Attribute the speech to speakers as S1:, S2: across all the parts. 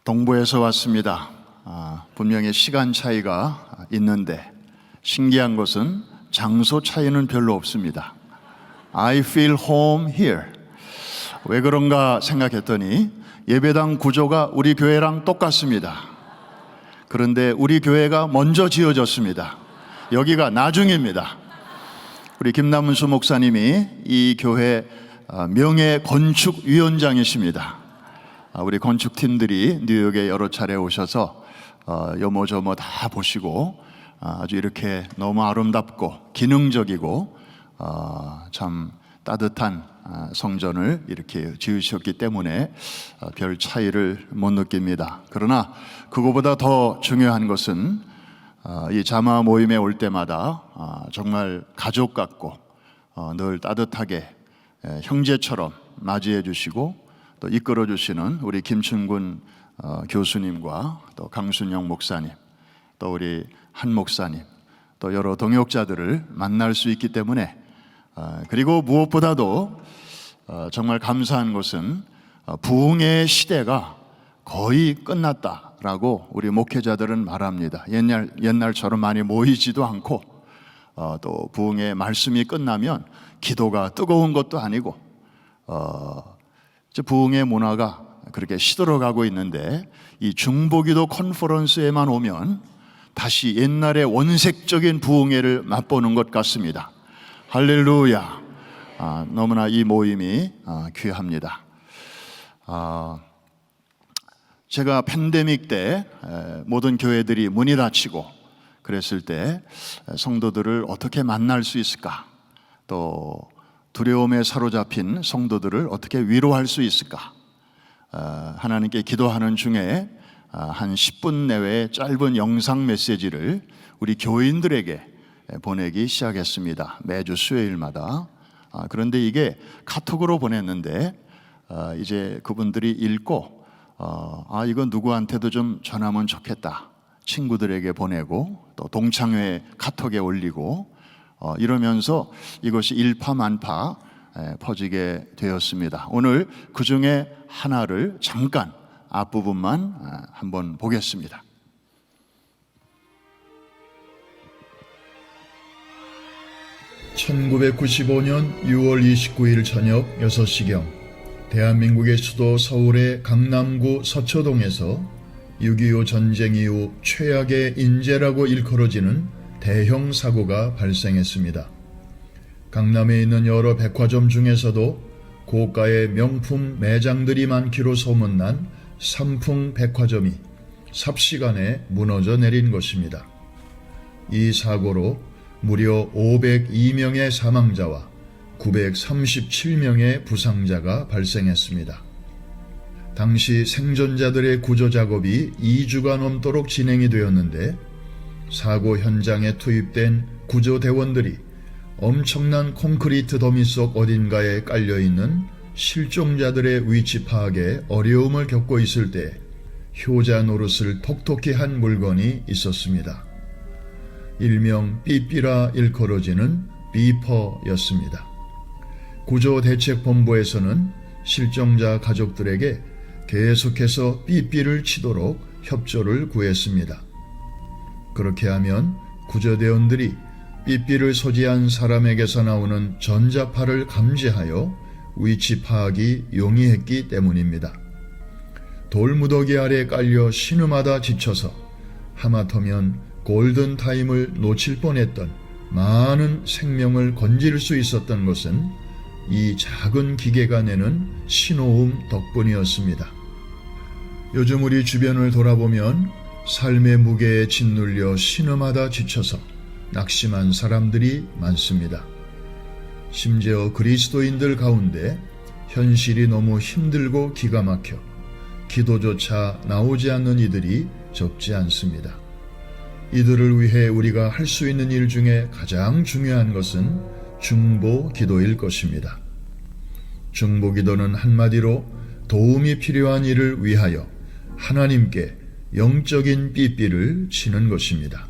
S1: 동부에서 왔습니다. 분명히 시간 차이가 있는데 신기한 것은 장소 차이는 별로 없습니다. I feel home here. 왜 그런가 생각했더니 예배당 구조가 우리 교회랑 똑같습니다. 그런데 우리 교회가 먼저 지어졌습니다. 여기가 나중입니다. 우리 김남은수 목사님이 이 교회 명예 건축위원장이십니다. 우리 건축팀들이 뉴욕에 여러 차례 오셔서 여모저모 다 보시고 아주 이렇게 너무 아름답고 기능적이고 참 따뜻한 성전을 이렇게 지으셨기 때문에 별 차이를 못 느낍니다. 그러나 그거보다 더 중요한 것은 이 자마 모임에 올 때마다 정말 가족 같고 늘 따뜻하게 형제처럼 맞이해 주시고 또 이끌어 주시는 우리 김춘군 교수님과 또 강순영 목사님, 또 우리 한 목사님, 또 여러 동역자들을 만날 수 있기 때문에 그리고 무엇보다도 정말 감사한 것은 부흥의 시대가 거의 끝났다라고 우리 목회자들은 말합니다. 옛날처럼 많이 모이지도 않고 또 부흥의 말씀이 끝나면 기도가 뜨거운 것도 아니고 부흥의 문화가 그렇게 시들어가고 있는데 이 중보기도 컨퍼런스에만 오면 다시 옛날의 원색적인 부흥회를 맛보는 것 같습니다. 할렐루야. 너무나 이 모임이 귀합니다. 제가 팬데믹 때 모든 교회들이 문이 닫히고 그랬을 때 성도들을 어떻게 만날 수 있을까, 또 두려움에 사로잡힌 성도들을 어떻게 위로할 수 있을까, 하나님께 기도하는 중에 한 10분 내외의 짧은 영상 메시지를 우리 교인들에게 보내기 시작했습니다. 매주 수요일마다. 그런데 이게 카톡으로 보냈는데 이제 그분들이 읽고 이건 누구한테도 좀 전하면 좋겠다, 친구들에게 보내고 또 동창회 카톡에 올리고 이러면서 이것이 일파만파 퍼지게 되었습니다. 오늘 그 중에 하나를 잠깐 앞부분만 한번 보겠습니다.
S2: (1995년 6월 29일) 저녁 6시경 대한민국의 수도 서울의 강남구 서초동에서 6.25 전쟁 이후 최악의 인재라고 일컬어지는 대형 사고가 발생했습니다. 강남에 있는 여러 백화점 중에서도 고가의 명품 매장들이 많기로 소문난 삼풍 백화점이 삽시간에 무너져 내린 것입니다. 이 사고로 무려 502명의 사망자와 937명의 부상자가 발생했습니다. 당시 생존자들의 구조 작업이 2주가 넘도록 진행이 되었는데 사고 현장에 투입된 구조대원들이 엄청난 콘크리트 더미 속 어딘가에 깔려있는 실종자들의 위치 파악에 어려움을 겪고 있을 때 효자 노릇을 톡톡히 한 물건이 있었습니다. 일명 삐삐라 일컬어지는 비퍼였습니다. 구조대책본부에서는 실종자 가족들에게 계속해서 삐삐를 치도록 협조를 구했습니다. 그렇게 하면 구조대원들이 삐삐를 소지한 사람에게서 나오는 전자파를 감지하여 위치 파악이 용이했기 때문입니다. 돌무더기 아래 깔려 신음하다 지쳐서 하마터면 골든타임을 놓칠 뻔했던 많은 생명을 건질 수 있었던 것은 이 작은 기계가 내는 신호음 덕분이었습니다. 요즘 우리 주변을 돌아보면 삶의 무게에 짓눌려 신음하다 지쳐서 낙심한 사람들이 많습니다. 심지어 그리스도인들 가운데 현실이 너무 힘들고 기가 막혀 기도조차 나오지 않는 이들이 적지 않습니다. 이들을 위해 우리가 할 수 있는 일 중에 가장 중요한 것은 중보 기도일 것입니다. 중보 기도는 한마디로 도움이 필요한 이를 위하여 하나님께 영적인 삐삐를 치는 것입니다.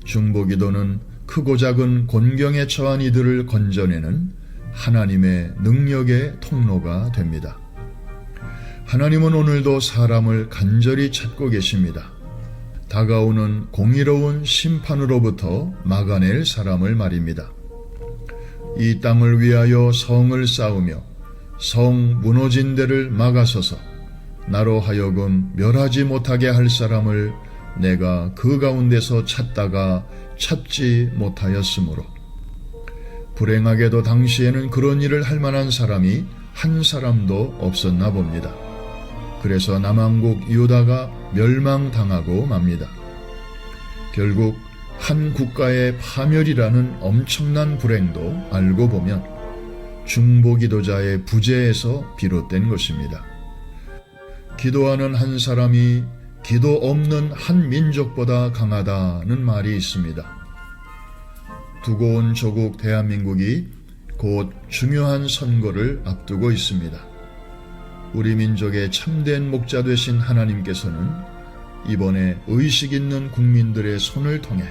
S2: 중보 기도는 크고 작은 곤경에 처한 이들을 건져내는 하나님의 능력의 통로가 됩니다. 하나님은 오늘도 사람을 간절히 찾고 계십니다. 다가오는 공의로운 심판으로부터 막아낼 사람을 말입니다. 이 땅을 위하여 성을 쌓으며 성 무너진 데를 막아서서 나로 하여금 멸하지 못하게 할 사람을 내가 그 가운데서 찾다가 찾지 못하였으므로, 불행하게도 당시에는 그런 일을 할 만한 사람이 한 사람도 없었나 봅니다. 그래서 남왕국 유다가 멸망당하고 맙니다. 결국 한 국가의 파멸이라는 엄청난 불행도 알고 보면 중보기도자의 부재에서 비롯된 것입니다. 기도하는 한 사람이 기도 없는 한 민족보다 강하다는 말이 있습니다. 두고 온 조국 대한민국이 곧 중요한 선거를 앞두고 있습니다. 우리 민족의 참된 목자 되신 하나님께서는 이번에 의식 있는 국민들의 손을 통해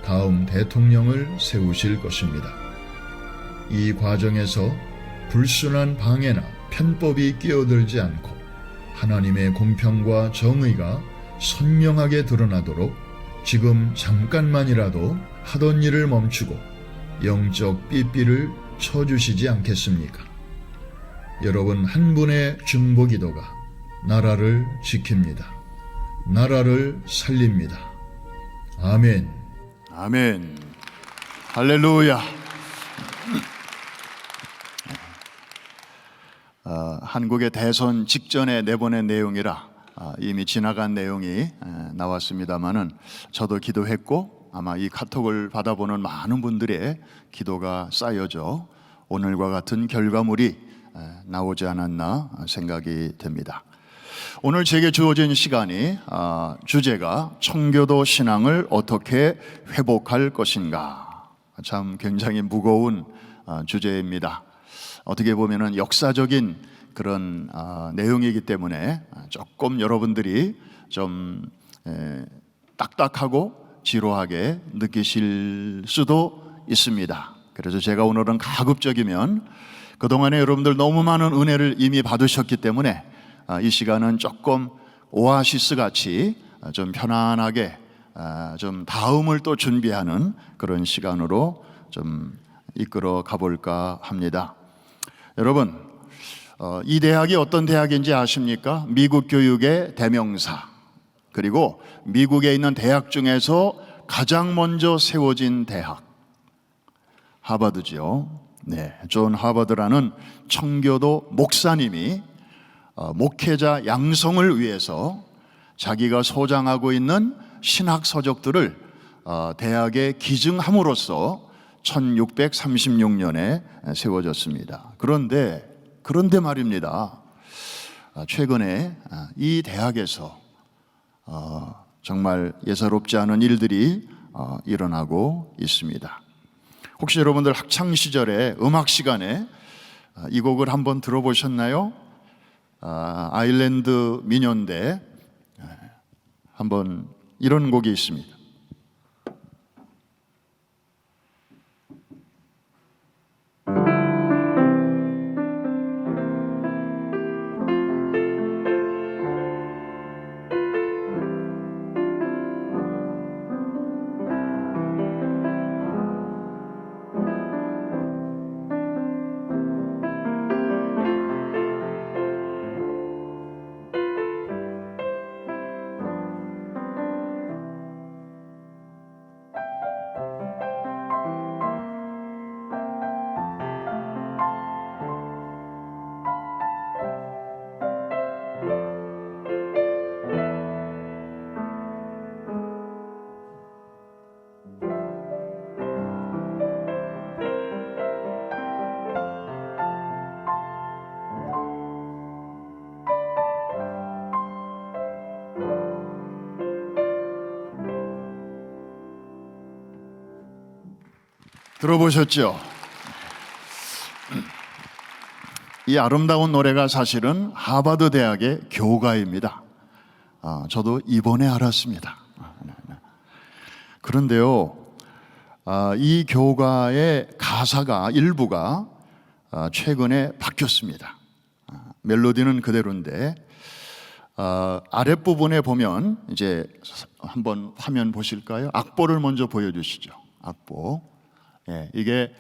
S2: 다음 대통령을 세우실 것입니다. 이 과정에서 불순한 방해나 편법이 끼어들지 않고 하나님의 공평과 정의가 선명하게 드러나도록 지금 잠깐만이라도 하던 일을 멈추고 영적 삐삐를 쳐주시지 않겠습니까? 여러분 한 분의 중보기도가 나라를 지킵니다. 나라를 살립니다. 아멘.
S1: 아멘. 할렐루야. 한국의 대선 직전에 내보낸 내용이라 이미 지나간 내용이 나왔습니다마는 저도 기도했고 아마 이 카톡을 받아보는 많은 분들의 기도가 쌓여져 오늘과 같은 결과물이 나오지 않았나 생각이 됩니다. 오늘 제게 주어진 시간이 주제가 청교도 신앙을 어떻게 회복할 것인가. 참 굉장히 무거운 주제입니다. 어떻게 보면은 역사적인 그런 내용이기 때문에 조금 여러분들이 좀 딱딱하고 지루하게 느끼실 수도 있습니다. 그래서 제가 오늘은 가급적이면 그동안에 여러분들 너무 많은 은혜를 이미 받으셨기 때문에 이 시간은 조금 오아시스 같이 좀 편안하게 좀 다음을 또 준비하는 그런 시간으로 좀 이끌어 가볼까 합니다. 여러분, 이 대학이 어떤 대학인지 아십니까? 미국 교육의 대명사, 그리고 미국에 있는 대학 중에서 가장 먼저 세워진 대학, 하버드죠. 네, 존 하버드라는 청교도 목사님이 목회자 양성을 위해서 자기가 소장하고 있는 신학 서적들을 대학에 기증함으로써 1636년에 세워졌습니다. 그런데 말입니다. 최근에 이 대학에서 정말 예사롭지 않은 일들이 일어나고 있습니다. 혹시 여러분들 학창 시절에 음악 시간에 이 곡을 한번 들어보셨나요? 아일랜드 민요인데 한번 이런 곡이 있습니다. 들어보셨죠? 이 아름다운 노래가 사실은 하버드 대학의 교가입니다. 저도 이번에 알았습니다. 그런데요, 이 교가의 가사가 일부가 최근에 바뀌었습니다. 멜로디는 그대로인데 아랫부분에 보면 이제 한번 화면 보실까요? 악보를 먼저 보여주시죠. 악보. 예, 이게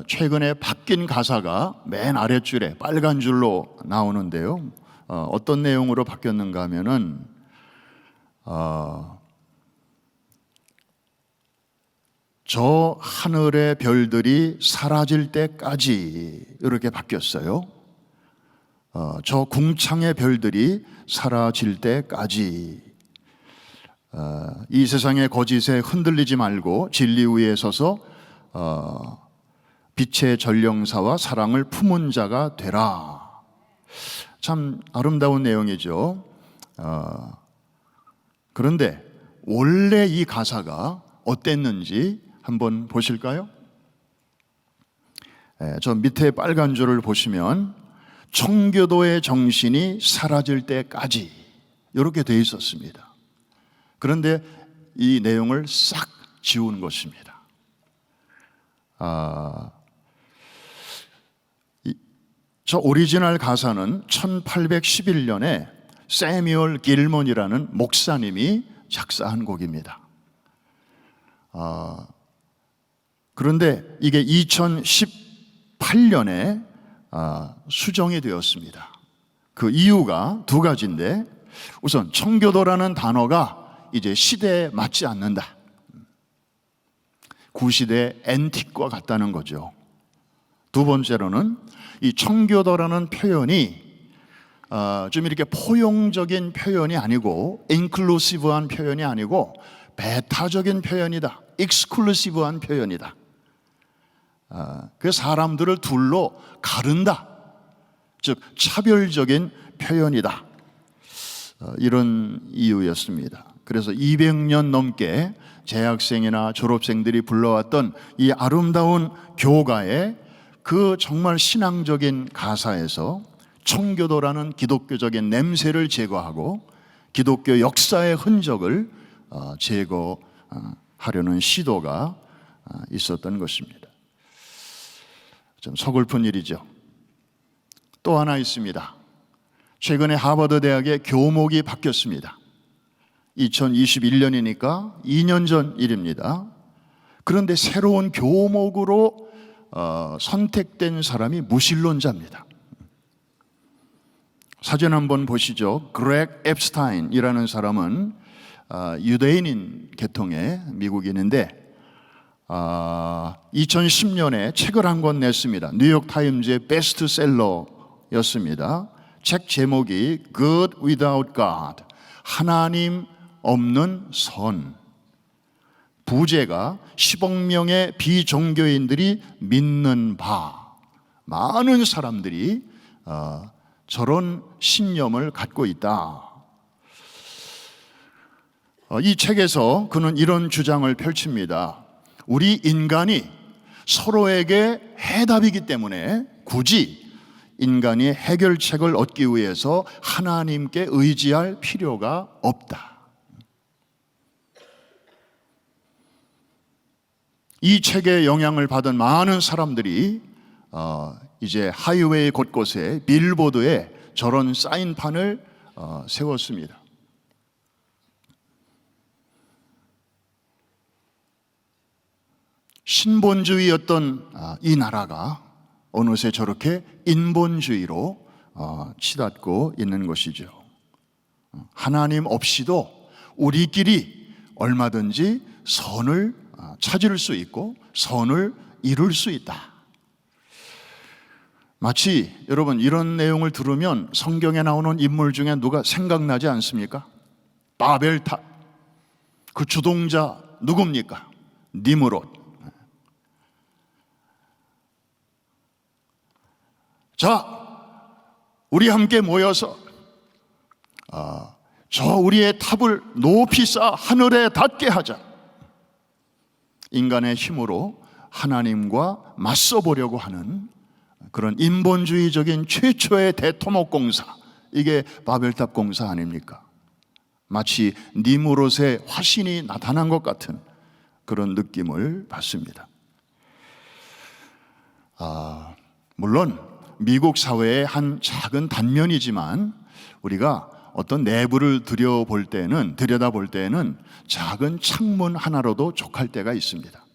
S1: 최근에 바뀐 가사가 맨 아랫줄에 빨간 줄로 나오는데요. 어떤 내용으로 바뀌었는가 하면은 저 하늘의 별들이 사라질 때까지 이렇게 바뀌었어요. 저 궁창의 별들이 사라질 때까지 이 세상의 거짓에 흔들리지 말고 진리 위에 서서 빛의 전령사와 사랑을 품은 자가 되라. 참 아름다운 내용이죠. 그런데 원래 이 가사가 어땠는지 한번 보실까요? 저 밑에 빨간 줄을 보시면 청교도의 정신이 사라질 때까지 이렇게 돼 있었습니다. 그런데 이 내용을 싹 지운 것입니다. 저 오리지널 가사는 1811년에 세뮤얼 길먼이라는 목사님이 작사한 곡입니다. 그런데 이게 2018년에 수정이 되었습니다. 그 이유가 두 가지인데, 우선 청교도라는 단어가 이제 시대에 맞지 않는다. 구시대 앤틱과 같다는 거죠. 두 번째로는 이 청교도라는 표현이 좀 이렇게 포용적인 표현이 아니고 인클루시브한 표현이 아니고 배타적인 표현이다. 익스클루시브한 표현이다. 그 사람들을 둘로 가른다. 즉 차별적인 표현이다. 이런 이유였습니다. 그래서 200년 넘게 재학생이나 졸업생들이 불러왔던 이 아름다운 교가의 그 정말 신앙적인 가사에서 청교도라는 기독교적인 냄새를 제거하고 기독교 역사의 흔적을 제거하려는 시도가 있었던 것입니다. 좀 서글픈 일이죠. 또 하나 있습니다. 최근에 하버드 대학의 교목이 바뀌었습니다. 2021년이니까 2년 전 일입니다. 그런데 새로운 교목으로 선택된 사람이 무신론자입니다. 사진 한번 보시죠. 그렉 앱스타인이라는 사람은 유대인인 계통의 미국인인데 2010년에 책을 한 권 냈습니다. 뉴욕타임즈의 베스트셀러였습니다. 책 제목이 Good Without God, 하나님 없는 선. 부제가 10억 명의 비종교인들이 믿는 바. 많은 사람들이 저런 신념을 갖고 있다. 이 책에서 그는 이런 주장을 펼칩니다. 우리 인간이 서로에게 해답이기 때문에 굳이 인간이 해결책을 얻기 위해서 하나님께 의지할 필요가 없다. 이 책의 영향을 받은 많은 사람들이 이제 하이웨이 곳곳에 빌보드에 저런 사인판을 세웠습니다. 신본주의였던 이 나라가 어느새 저렇게 인본주의로 치닫고 있는 것이죠. 하나님 없이도 우리끼리 얼마든지 선을 찾을 수 있고 선을 이룰 수 있다. 마치 여러분 이런 내용을 들으면 성경에 나오는 인물 중에 누가 생각나지 않습니까? 바벨탑, 그 주동자 누굽니까? 니므롯. 자, 우리 함께 모여서 저 우리의 탑을 높이 쌓아 하늘에 닿게 하자. 인간의 힘으로 하나님과 맞서 보려고 하는 그런 인본주의적인 최초의 대토목 공사, 이게 바벨탑 공사 아닙니까? 마치 니므롯의 화신이 나타난 것 같은 그런 느낌을 받습니다. 물론 미국 사회의 한 작은 단면이지만 우리가 어떤 내부를 들여다볼 때는 작은 창문 하나로도 족할 때가 있습니다.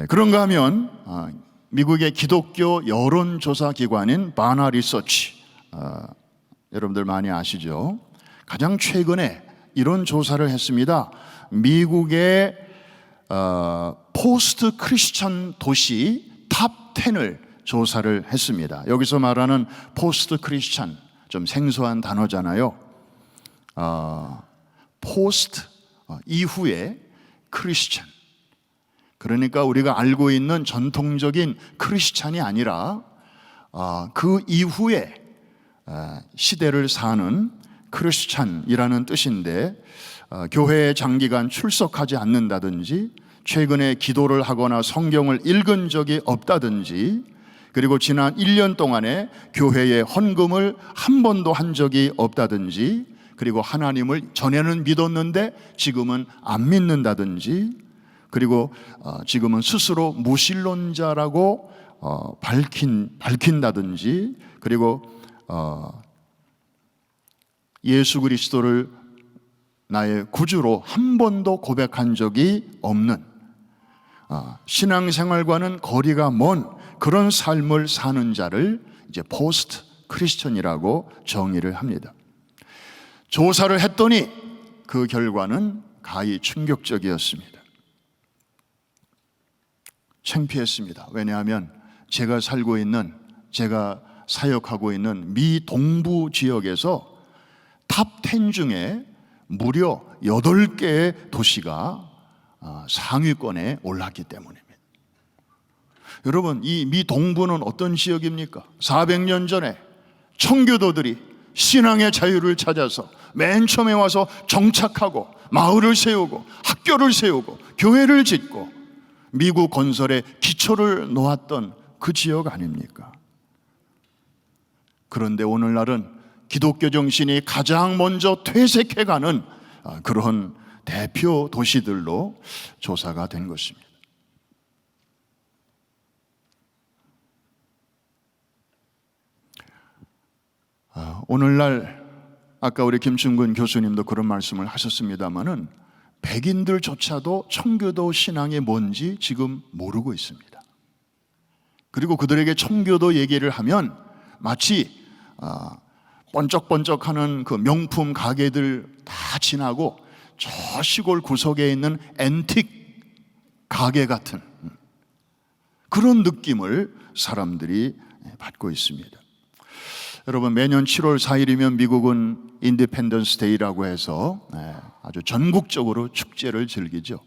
S1: 그런가 하면 미국의 기독교 여론조사 기관인 바나 리서치, 여러분들 많이 아시죠? 가장 최근에 이런 조사를 했습니다. 미국의 포스트 크리스천 도시 탑 10을 조사를 했습니다. 여기서 말하는 포스트 크리스천, 좀 생소한 단어잖아요. 포스트, 이후에 크리스천. 그러니까 우리가 알고 있는 전통적인 크리스찬이 아니라 그 이후에 시대를 사는 크리스찬이라는 뜻인데, 교회에 장기간 출석하지 않는다든지, 최근에 기도를 하거나 성경을 읽은 적이 없다든지, 그리고 지난 1년 동안에 교회에 헌금을 한 번도 한 적이 없다든지, 그리고 하나님을 전에는 믿었는데 지금은 안 믿는다든지, 그리고 지금은 스스로 무신론자라고 밝힌다든지, 그리고 예수 그리스도를 나의 구주로 한 번도 고백한 적이 없는, 신앙생활과는 거리가 먼 그런 삶을 사는 자를 이제 포스트 크리스천이라고 정의를 합니다. 조사를 했더니 그 결과는 가히 충격적이었습니다. 창피했습니다. 왜냐하면 제가 사역하고 있는 미 동부 지역에서 탑 10 중에 무려 8개의 도시가 상위권에 올랐기 때문입니다. 여러분, 이 미 동부는 어떤 지역입니까? 400년 전에 청교도들이 신앙의 자유를 찾아서 맨 처음에 와서 정착하고 마을을 세우고 학교를 세우고 교회를 짓고 미국 건설의 기초를 놓았던 그 지역 아닙니까? 그런데 오늘날은 기독교 정신이 가장 먼저 퇴색해가는 그런 대표 도시들로 조사가 된 것입니다. 오늘날 아까 우리 김충근 교수님도 그런 말씀을 하셨습니다마는 백인들조차도 청교도 신앙이 뭔지 지금 모르고 있습니다. 그리고 그들에게 청교도 얘기를 하면 마치 번쩍번쩍하는 그 명품 가게들 다 지나고 저 시골 구석에 있는 앤틱 가게 같은 그런 느낌을 사람들이 받고 있습니다. 여러분, 매년 7월 4일이면 미국은 인디펜던스 데이라고 해서 아주 전국적으로 축제를 즐기죠.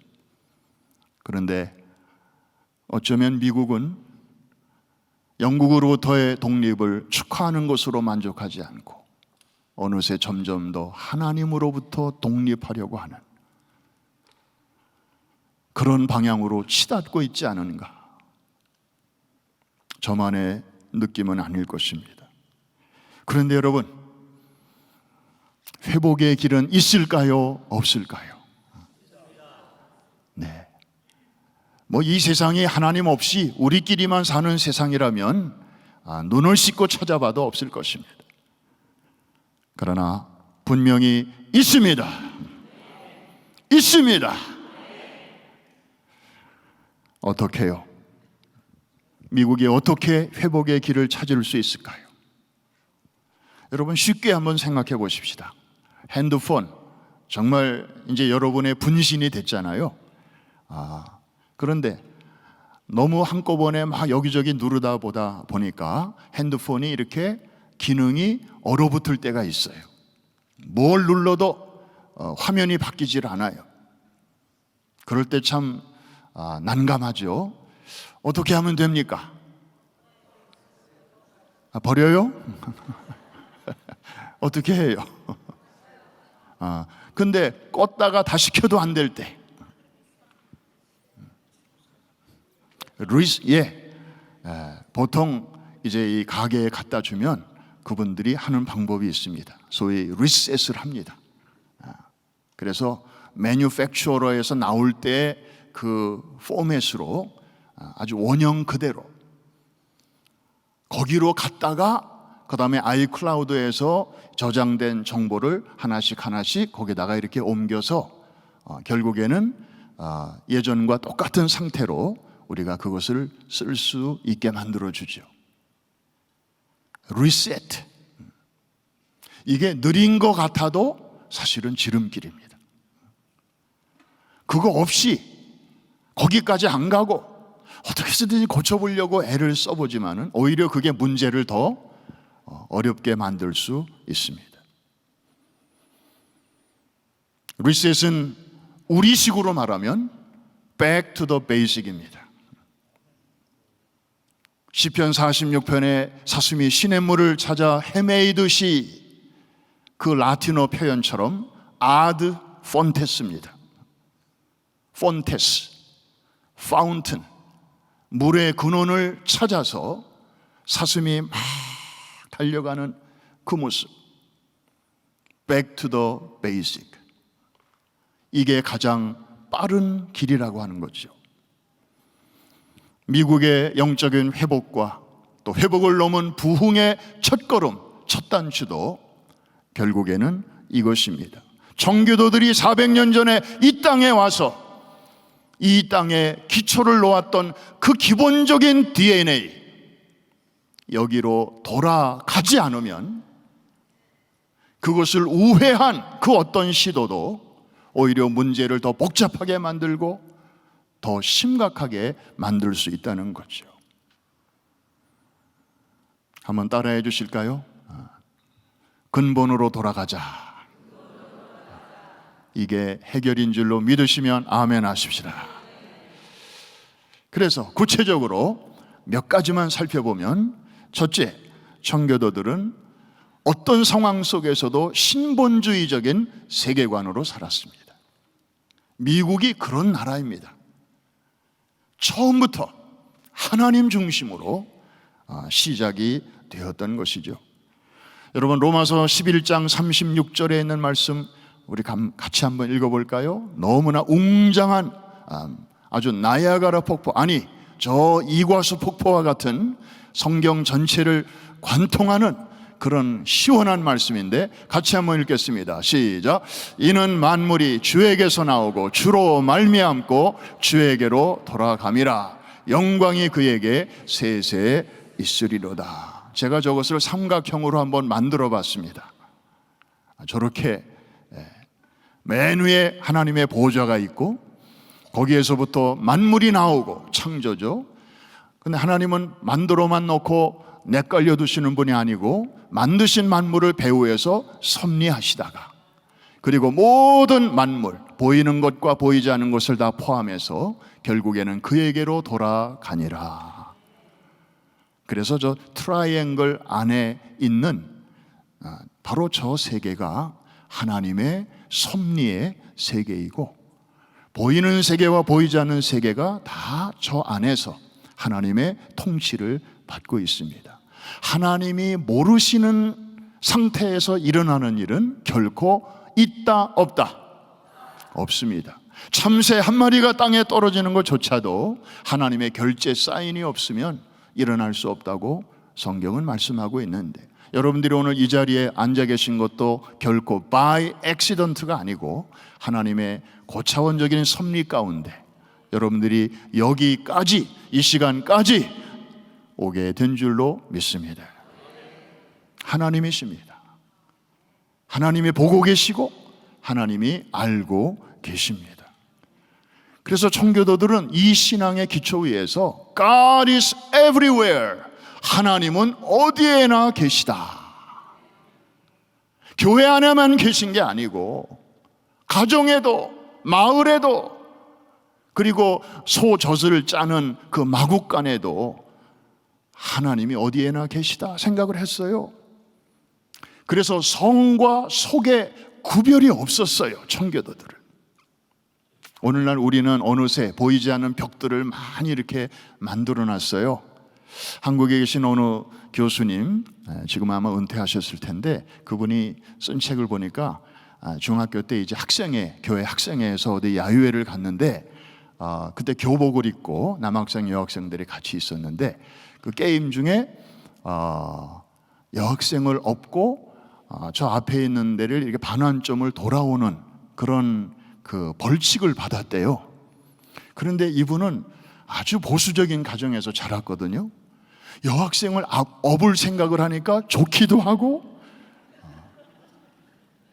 S1: 그런데 어쩌면 미국은 영국으로부터의 독립을 축하하는 것으로 만족하지 않고 어느새 점점 더 하나님으로부터 독립하려고 하는 그런 방향으로 치닫고 있지 않은가. 저만의 느낌은 아닐 것입니다. 그런데 여러분, 회복의 길은 있을까요? 없을까요? 네. 이 세상이 하나님 없이 우리끼리만 사는 세상이라면 눈을 씻고 찾아봐도 없을 것입니다. 그러나 분명히 있습니다. 있습니다. 어떻게 해요? 미국이 어떻게 회복의 길을 찾을 수 있을까요? 여러분, 쉽게 한번 생각해 보십시다. 핸드폰, 정말 이제 여러분의 분신이 됐잖아요. 그런데 너무 한꺼번에 막 여기저기 누르다 보다 보니까 핸드폰이 이렇게 기능이 얼어붙을 때가 있어요. 뭘 눌러도 화면이 바뀌질 않아요. 그럴 때 참 난감하죠. 어떻게 하면 됩니까? 버려요? 어떻게 해요? 근데 껐다가 다시 켜도 안 될 때. 보통 이제 이 가게에 갖다 주면 그분들이 하는 방법이 있습니다. 소위 리셋을 합니다. 그래서 매뉴팩처러에서 나올 때 그 포맷으로 아주 원형 그대로 거기로 갔다가 그 다음에 아이클라우드에서 저장된 정보를 하나씩 거기다가 이렇게 옮겨서 결국에는 예전과 똑같은 상태로 우리가 그것을 쓸 수 있게 만들어주죠. 리셋. 이게 느린 것 같아도 사실은 지름길입니다. 그거 없이 거기까지 안 가고 어떻게 쓰든지 고쳐보려고 애를 써보지만은 오히려 그게 문제를 더 어렵게 만들 수 있습니다. 리셋은 우리식으로 말하면 back to the basic입니다. 시편 46편에 사슴이 시냇물을 찾아 헤매이듯이 그 라틴어 표현처럼 ad fontes입니다. 폰테스, 파운튼, 물의 근원을 찾아서 사슴이 막 달려가는 그 모습. Back to the basic. 이게 가장 빠른 길이라고 하는 거죠. 미국의 영적인 회복과 또 회복을 넘은 부흥의 첫걸음, 첫 단추도 결국에는 이것입니다. 청교도들이 400년 전에 이 땅에 와서 이 땅에 기초를 놓았던 그 기본적인 DNA, 여기로 돌아가지 않으면 그것을 우회한 그 어떤 시도도 오히려 문제를 더 복잡하게 만들고 더 심각하게 만들 수 있다는 거죠. 한번 따라해 주실까요? 근본으로 돌아가자. 이게 해결인 줄로 믿으시면 아멘 하십시다. 그래서 구체적으로 몇 가지만 살펴보면, 첫째, 청교도들은 어떤 상황 속에서도 신본주의적인 세계관으로 살았습니다. 미국이 그런 나라입니다. 처음부터 하나님 중심으로 시작이 되었던 것이죠. 여러분, 로마서 11장 36절에 있는 말씀 우리 같이 한번 읽어볼까요? 너무나 웅장한 아주 나야가라 폭포, 아니 저 이과수 폭포와 같은 성경 전체를 관통하는 그런 시원한 말씀인데 같이 한번 읽겠습니다. 시작. 이는 만물이 주에게서 나오고 주로 말미암고 주에게로 돌아감이라. 영광이 그에게 세세 있으리로다. 제가 저것을 삼각형으로 한번 만들어 봤습니다. 저렇게 맨 위에 하나님의 보좌가 있고 거기에서부터 만물이 나오고 창조죠. 근데 하나님은 만들어만 놓고 내깔려 두시는 분이 아니고 만드신 만물을 배후에서 섭리하시다가 그리고 모든 만물, 보이는 것과 보이지 않는 것을 다 포함해서 결국에는 그에게로 돌아가니라. 그래서 저 트라이앵글 안에 있는 바로 저 세계가 하나님의 섭리의 세계이고, 보이는 세계와 보이지 않는 세계가 다 저 안에서 하나님의 통치를 받고 있습니다. 하나님이 모르시는 상태에서 일어나는 일은 결코 있다 없다 없습니다. 참새 한 마리가 땅에 떨어지는 것조차도 하나님의 결재 사인이 없으면 일어날 수 없다고 성경은 말씀하고 있는데, 여러분들이 오늘 이 자리에 앉아 계신 것도 결코 by accident가 아니고 하나님의 고차원적인 섭리 가운데 여러분들이 여기까지, 이 시간까지 오게 된 줄로 믿습니다. 하나님이십니다. 하나님이 보고 계시고 하나님이 알고 계십니다. 그래서 청교도들은 이 신앙의 기초 위에서 God is everywhere, 하나님은 어디에나 계시다. 교회 안에만 계신 게 아니고 가정에도 마을에도 그리고 소젖을 짜는 그 마국간에도 하나님이 어디에나 계시다 생각을 했어요. 그래서 성과 속에 구별이 없었어요, 청교도들은. 오늘날 우리는 어느새 보이지 않는 벽들을 많이 이렇게 만들어 놨어요. 한국에 계신 어느 교수님, 지금 아마 은퇴하셨을 텐데, 그분이 쓴 책을 보니까 중학교 때 이제 교회 학생회에서 어디 야유회를 갔는데 그때 교복을 입고 남학생 여학생들이 같이 있었는데 그 게임 중에 여학생을 업고 저 앞에 있는 데를 이렇게 반환점을 돌아오는 그런 그 벌칙을 받았대요. 그런데 이분은 아주 보수적인 가정에서 자랐거든요. 여학생을 업을 생각을 하니까 좋기도 하고,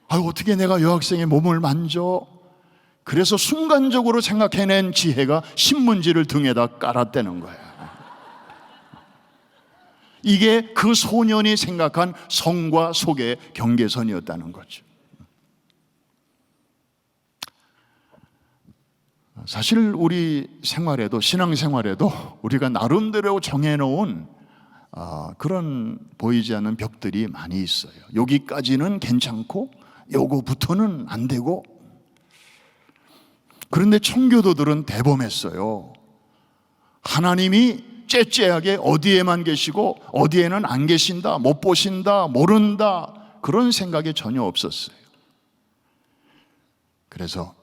S1: 어떻게 내가 여학생의 몸을 만져? 그래서 순간적으로 생각해낸 지혜가 신문지를 등에다 깔았다는 거예요. 이게 그 소년이 생각한 성과 속의 경계선이었다는 거죠. 사실 우리 생활에도, 신앙생활에도 우리가 나름대로 정해놓은 그런 보이지 않는 벽들이 많이 있어요. 여기까지는 괜찮고 요거부터는 안 되고. 그런데 청교도들은 대범했어요. 하나님이 째째하게 어디에만 계시고 어디에는 안 계신다, 못 보신다, 모른다, 그런 생각이 전혀 없었어요. 그래서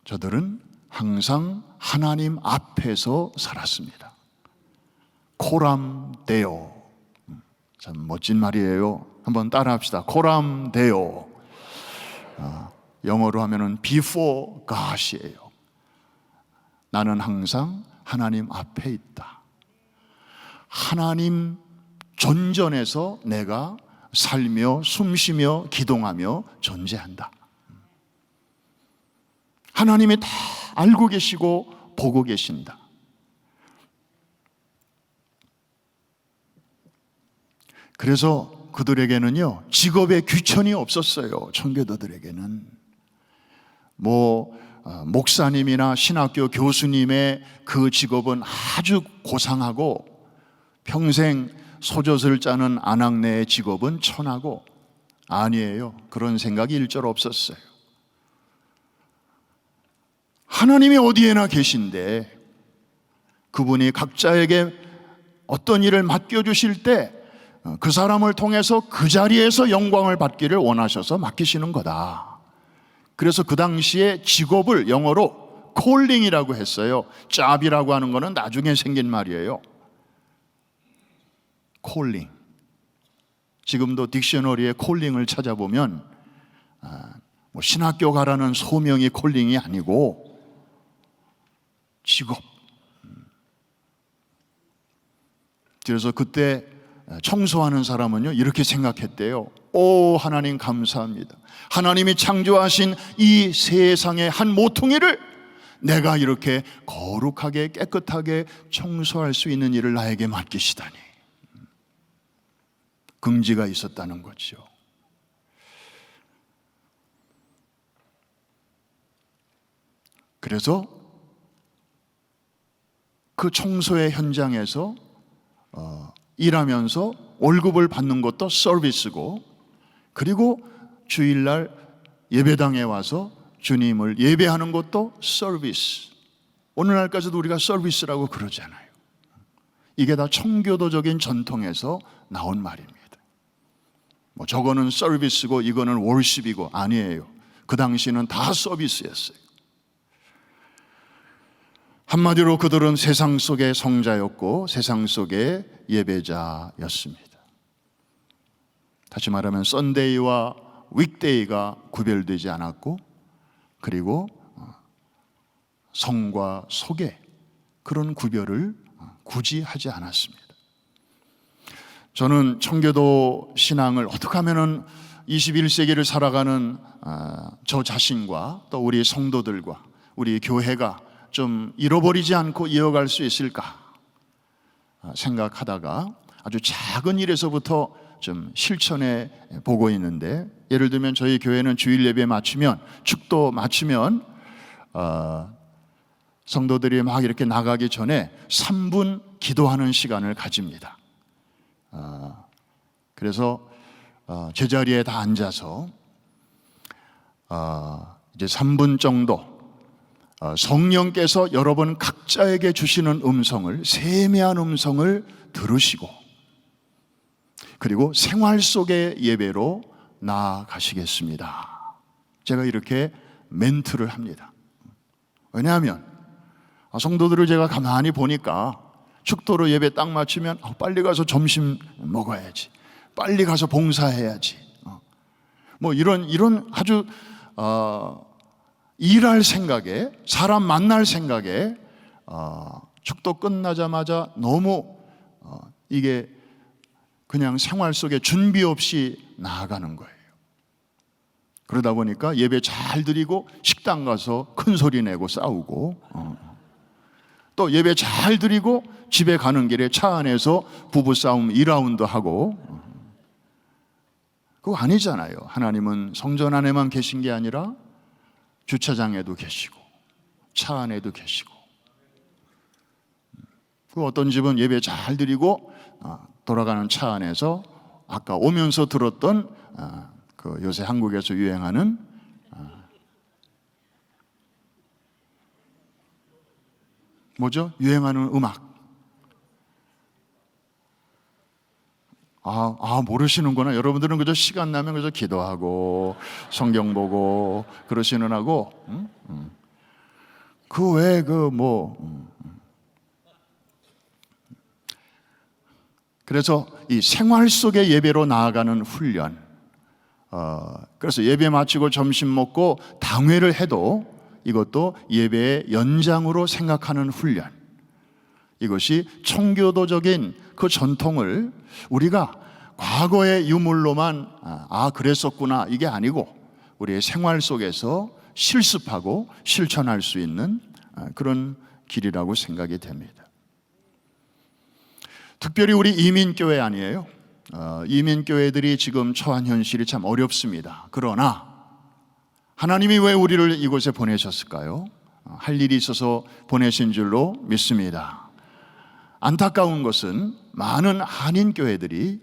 S1: 저들은 항상 하나님 앞에서 살았습니다. 코람 데오. 참 멋진 말이에요. 한번 따라합시다. 코람 데오. 영어로 하면은 before God이에요. 나는 항상 하나님 앞에 있다. 하나님 존전에서 내가 살며 숨쉬며 기동하며 존재한다. 하나님이 다 알고 계시고 보고 계신다. 그래서 그들에게는요, 직업의 귀천이 없었어요. 청교도들에게는. 목사님이나 신학교 교수님의 그 직업은 아주 고상하고, 평생 소젖을 짜는 아낙네의 직업은 천하고, 아니에요. 그런 생각이 일절 없었어요. 하나님이 어디에나 계신데 그분이 각자에게 어떤 일을 맡겨주실 때 그 사람을 통해서 그 자리에서 영광을 받기를 원하셔서 맡기시는 거다. 그래서 그 당시에 직업을 영어로 콜링이라고 했어요. job이라고 하는 거는 나중에 생긴 말이에요. 콜링. 지금도 딕셔너리에 콜링을 찾아보면 신학교 가라는 소명이 콜링이 아니고 직업. 그래서 그때 청소하는 사람은요, 이렇게 생각했대요. 오, 하나님 감사합니다. 하나님이 창조하신 이 세상의 한 모퉁이를 내가 이렇게 거룩하게 깨끗하게 청소할 수 있는 일을 나에게 맡기시다니. 긍지가 있었다는 거죠. 그래서 그 청소의 현장에서 일하면서 월급을 받는 것도 서비스고, 그리고 주일날 예배당에 와서 주님을 예배하는 것도 서비스. 오늘날까지도 우리가 서비스라고 그러잖아요. 이게 다 청교도적인 전통에서 나온 말입니다. 저거는 서비스고 이거는 월십이고, 아니에요. 그 당시는 다 서비스였어요. 한마디로 그들은 세상 속의 성자였고 세상 속의 예배자였습니다. 다시 말하면 썬데이와 윅데이가 구별되지 않았고, 그리고 성과 속의 그런 구별을 굳이 하지 않았습니다. 저는 청교도 신앙을 어떻게 하면 21세기를 살아가는 저 자신과 또 우리 성도들과 우리 교회가 좀 잃어버리지 않고 이어갈 수 있을까 생각하다가 아주 작은 일에서부터 좀 실천해 보고 있는데, 예를 들면 저희 교회는 주일 예배 마치면, 축도 마치면 성도들이 막 이렇게 나가기 전에 3분 기도하는 시간을 가집니다. 그래서 제자리에 다 앉아서 이제 3분 정도 성령께서 여러분 각자에게 주시는 음성을, 세미한 음성을 들으시고, 그리고 생활 속의 예배로 나아가시겠습니다. 제가 이렇게 멘트를 합니다. 왜냐하면 성도들을 제가 가만히 보니까 축도로 예배 딱 마치면 빨리 가서 점심 먹어야지, 빨리 가서 봉사해야지, 뭐 이런 아주 일할 생각에, 사람 만날 생각에 축도 끝나자마자 너무 이게 그냥 생활 속에 준비 없이 나아가는 거예요. 그러다 보니까 예배 잘 드리고 식당 가서 큰 소리 내고 싸우고, 또 예배 잘 드리고 집에 가는 길에 차 안에서 부부싸움 2라운드 하고, 그거 아니잖아요. 하나님은 성전 안에만 계신 게 아니라 주차장에도 계시고 차 안에도 계시고, 그 어떤 집은 예배 잘 드리고 돌아가는 차 안에서 아까 오면서 들었던 그 요새 한국에서 유행하는 뭐죠? 유행하는 음악. 모르시는구나. 여러분들은 그저 시간 나면 그저 기도하고 성경 보고 그러시는 하고, 그 외에 그래서 이 생활 속의 예배로 나아가는 훈련, 그래서 예배 마치고 점심 먹고 당회를 해도 이것도 예배의 연장으로 생각하는 훈련, 이것이 청교도적인 그 전통을 우리가 과거의 유물로만 그랬었구나, 이게 아니고 우리의 생활 속에서 실습하고 실천할 수 있는 그런 길이라고 생각이 됩니다. 특별히 우리 이민교회 아니에요? 이민교회들이 지금 처한 현실이 참 어렵습니다. 그러나 하나님이 왜 우리를 이곳에 보내셨을까요? 할 일이 있어서 보내신 줄로 믿습니다. 안타까운 것은 많은 한인교회들이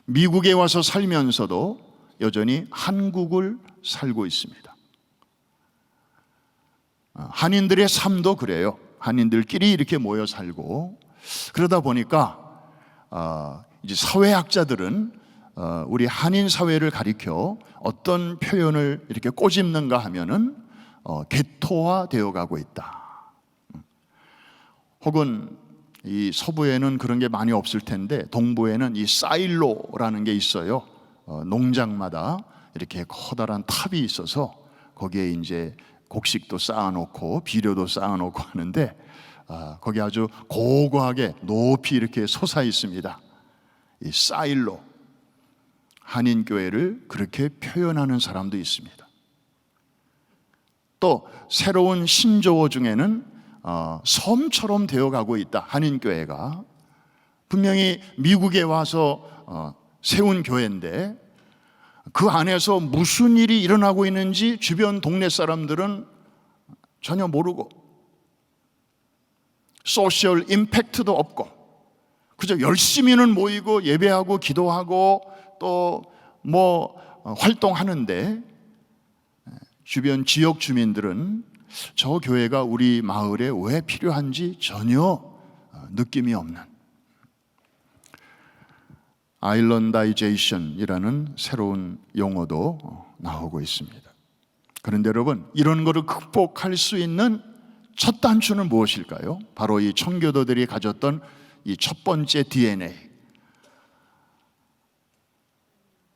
S1: 미국에 와서 살면서도 여전히 한국을 살고 있습니다. 한인들의 삶도 그래요. 한인들끼리 이렇게 모여 살고, 그러다 보니까 이제 사회학자들은 우리 한인 사회를 가리켜 어떤 표현을 이렇게 꼬집는가 하면은 게토화 되어 가고 있다. 혹은 이 서부에는 그런 게 많이 없을 텐데 동부에는 이 사일로라는 게 있어요. 농장마다 이렇게 커다란 탑이 있어서 거기에 이제 곡식도 쌓아놓고 비료도 쌓아놓고 하는데, 거기 아주 고고하게 높이 이렇게 솟아 있습니다. 이 사일로, 한인교회를 그렇게 표현하는 사람도 있습니다. 또 새로운 신조어 중에는 섬처럼 되어가고 있다. 한인교회가 분명히 미국에 와서 세운 교회인데 그 안에서 무슨 일이 일어나고 있는지 주변 동네 사람들은 전혀 모르고, 소셜 임팩트도 없고, 그저 열심히는 모이고 예배하고 기도하고 또 활동하는데, 주변 지역 주민들은 저 교회가 우리 마을에 왜 필요한지 전혀 느낌이 없는, 아일랜다이제이션이라는 새로운 용어도 나오고 있습니다. 그런데 여러분, 이런 거를 극복할 수 있는 첫 단추는 무엇일까요? 바로 이 청교도들이 가졌던 이 첫 번째 DNA.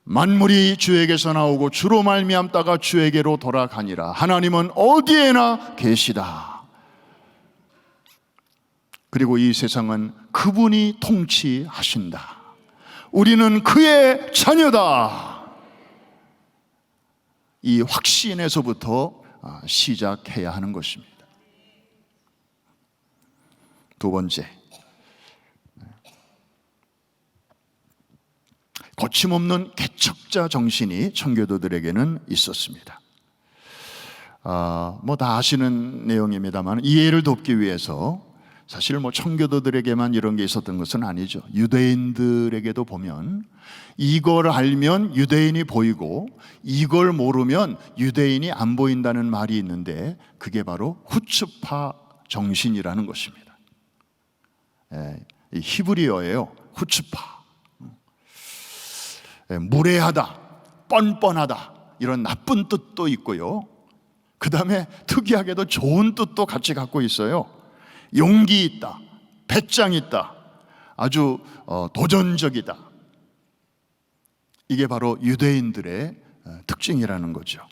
S1: 만물이 주에게서 나오고 주로 말미암다가 주에게로 돌아가니라. 하나님은 어디에나 계시다. 그리고 이 세상은 그분이 통치하신다. 우리는 그의 자녀다. 이 확신에서부터 시작해야 하는 것입니다. 두 번째, 거침없는 개척자 정신이 청교도들에게는 있었습니다. 다 아시는 내용입니다만 이해를 돕기 위해서, 사실 청교도들에게만 이런 게 있었던 것은 아니죠. 유대인들에게도 보면 이걸 알면 유대인이 보이고 이걸 모르면 유대인이 안 보인다는 말이 있는데, 그게 바로 후츠파 정신이라는 것입니다. 이 히브리어예요. 후츠파. 무례하다, 뻔뻔하다, 이런 나쁜 뜻도 있고요. 그 다음에 특이하게도 좋은 뜻도 같이 갖고 있어요. 용기 있다, 배짱 있다, 아주 도전적이다. 이게 바로 유대인들의 특징이라는 거죠.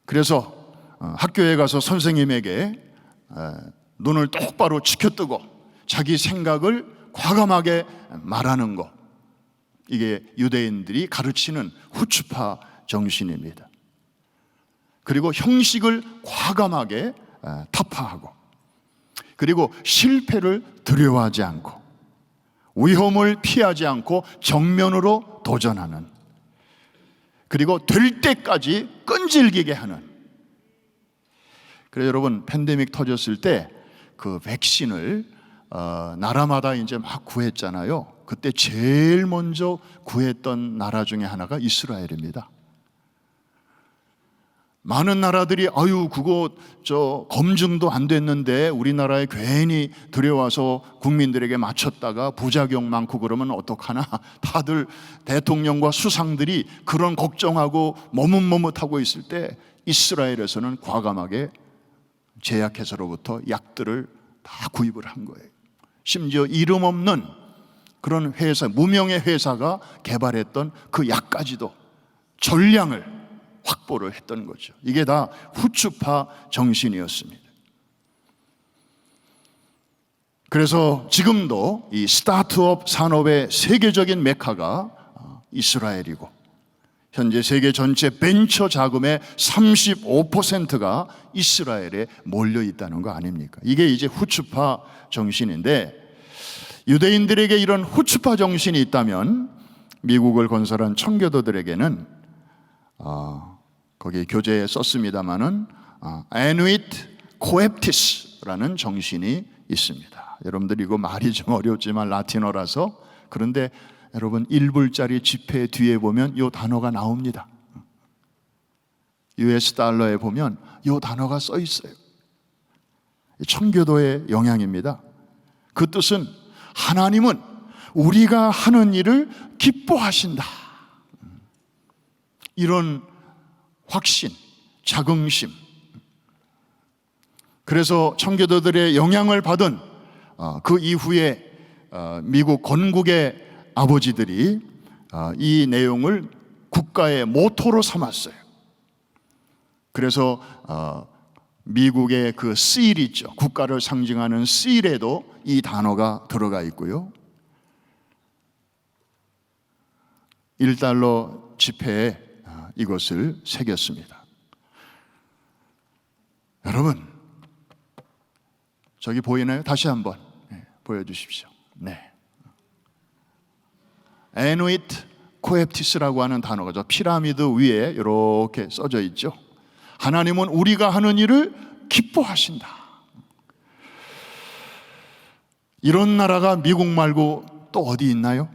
S1: 그래서 학교에 가서 선생님에게 눈을 똑바로 치켜뜨고 자기 생각을 과감하게 말하는 것, 이게 유대인들이 가르치는 후추파 정신입니다. 그리고 형식을 과감하게 타파하고, 그리고 실패를 두려워하지 않고, 위험을 피하지 않고 정면으로 도전하는, 그리고 될 때까지 끈질기게 하는. 그래서 여러분, 팬데믹 터졌을 때 그 백신을 나라마다 이제 막 구했잖아요. 그때 제일 먼저 구했던 나라 중에 하나가 이스라엘입니다. 많은 나라들이 그거 검증도 안 됐는데 우리나라에 괜히 들여와서 국민들에게 맞췄다가 부작용 많고 그러면 어떡하나, 다들 대통령과 수상들이 그런 걱정하고 머뭇머뭇하고 있을 때 이스라엘에서는 과감하게 제약회사로부터 약들을 다 구입을 한 거예요. 심지어 이름 없는 그런 회사, 무명의 회사가 개발했던 그 약까지도 전량을 확보를 했던 거죠. 이게 다 후추파 정신이었습니다. 그래서 지금도 이 스타트업 산업의 세계적인 메카가 이스라엘이고, 현재 세계 전체 벤처 자금의 35%가 이스라엘에 몰려 있다는 거 아닙니까? 이게 이제 후추파 정신인데, 유대인들에게 이런 후추파 정신이 있다면 미국을 건설한 청교도들에게는 거기 교재에 썼습니다마는 에누이트 코에프티스라는 정신이 있습니다. 여러분들 이거 말이 좀 어렵지만 라틴어라서, 그런데 여러분 1불짜리 지폐 뒤에 보면 이 단어가 나옵니다. US 달러에 보면 이 단어가 써 있어요. 청교도의 영향입니다. 그 뜻은 하나님은 우리가 하는 일을 기뻐하신다, 이런 확신, 자긍심. 그래서 청교도들의 영향을 받은 그 이후에 미국 건국의 아버지들이 이 내용을 국가의 모토로 삼았어요. 그래서 미국의 그 seal 있죠, 국가를 상징하는 seal에도 이 단어가 들어가 있고요, 1달러 지폐에 이것을 새겼습니다. 여러분, 저기 보이나요? 다시 한번 보여주십시오. 네. 에누이트 코에프티스라고 하는 단어가 저 피라미드 위에 이렇게 써져 있죠. 하나님은 우리가 하는 일을 기뻐하신다. 이런 나라가 미국 말고 또 어디 있나요?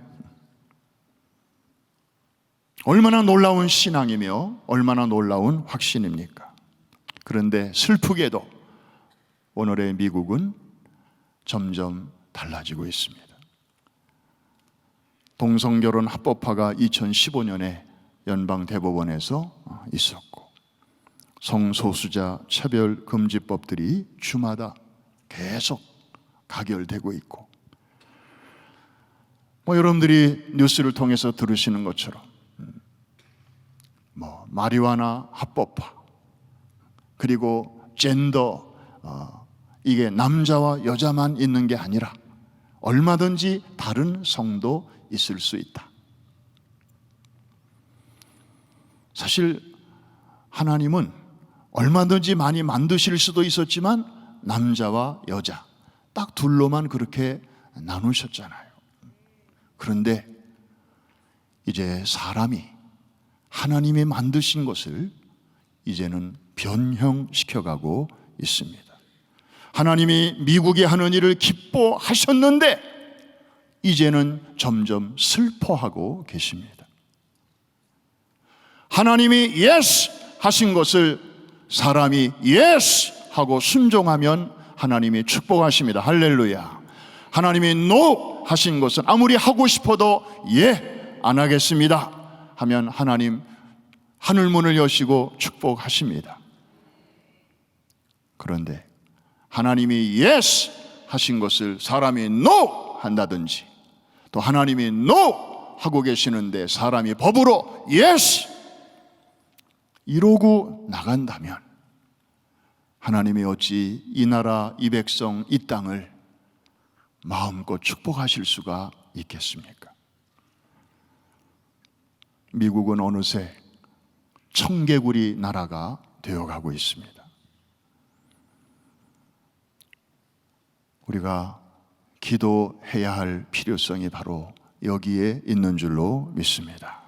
S1: 얼마나 놀라운 신앙이며 얼마나 놀라운 확신입니까? 그런데 슬프게도 오늘의 미국은 점점 달라지고 있습니다. 동성결혼 합법화가 2015년에 연방대법원에서 있었고, 성소수자 차별금지법들이 주마다 계속 가결되고 있고, 여러분들이 뉴스를 통해서 들으시는 것처럼 마리화나 합법화, 그리고 젠더, 이게 남자와 여자만 있는 게 아니라 얼마든지 다른 성도 있을 수 있다. 사실 하나님은 얼마든지 많이 만드실 수도 있었지만 남자와 여자 딱 둘로만 그렇게 나누셨잖아요. 그런데 이제 사람이 하나님이 만드신 것을 이제는 변형시켜가고 있습니다. 하나님이 미국이 하는 일을 기뻐하셨는데 이제는 점점 슬퍼하고 계십니다. 하나님이 yes 하신 것을 사람이 yes 하고 순종하면 하나님이 축복하십니다. 할렐루야. 하나님이 no 하신 것은 아무리 하고 싶어도 안 하겠습니다 하면 하나님 하늘문을 여시고 축복하십니다. 그런데 하나님이 yes 하신 것을 사람이 NO! 한다든지, 또 하나님이 NO! 하고 계시는데 사람이 법으로 YES! 이러고 나간다면 하나님이 어찌 이 나라, 이 백성, 이 땅을 마음껏 축복하실 수가 있겠습니까? 미국은 어느새 청개구리 나라가 되어가고 있습니다. 우리가 기도해야 할 필요성이 바로 여기에 있는 줄로 믿습니다.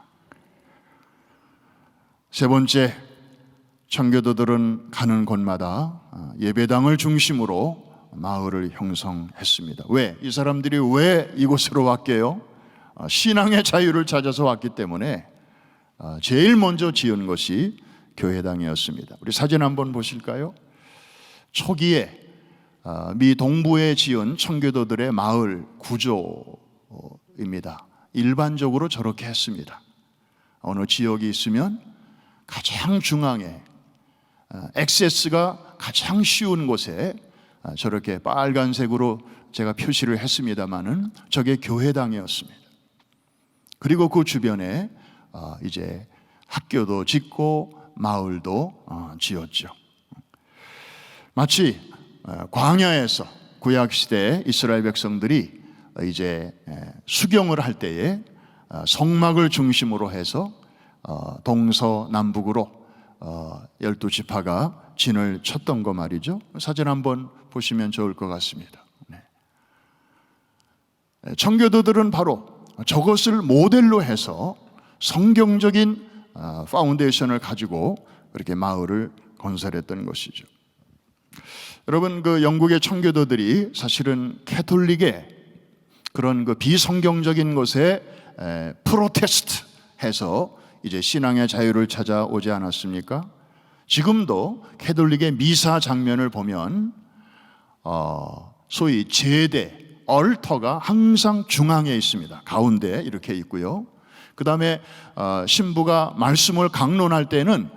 S1: 세 번째, 청교도들은 가는 곳마다 예배당을 중심으로 마을을 형성했습니다. 왜? 이 사람들이 왜 이곳으로 왔게요? 신앙의 자유를 찾아서 왔기 때문에 제일 먼저 지은 것이 교회당이었습니다. 우리 사진 한번 보실까요? 초기에 미 동부에 지은 청교도들의 마을 구조입니다. 일반적으로 저렇게 했습니다. 어느 지역이 있으면 가장 중앙에 액세스가 가장 쉬운 곳에 저렇게 빨간색으로 제가 표시를 했습니다마는 저게 교회당이었습니다. 그리고 그 주변에 이제 학교도 짓고 마을도 지었죠. 마치 광야에서 구약시대 이스라엘 백성들이 이제 수경을 할 때에 성막을 중심으로 해서 동서남북으로 12지파가 진을 쳤던 거 말이죠. 사진 한번 보시면 좋을 것 같습니다. 청교도들은 바로 저것을 모델로 해서 성경적인 파운데이션을 가지고 그렇게 마을을 건설했던 것이죠. 여러분, 그 영국의 청교도들이 사실은 캐톨릭의 그런 그 비성경적인 것에 프로테스트 해서 이제 신앙의 자유를 찾아오지 않았습니까? 지금도 캐톨릭의 미사 장면을 보면 소위 제대, 얼터가 항상 중앙에 있습니다. 가운데 이렇게 있고요. 그 다음에 신부가 말씀을 강론할 때는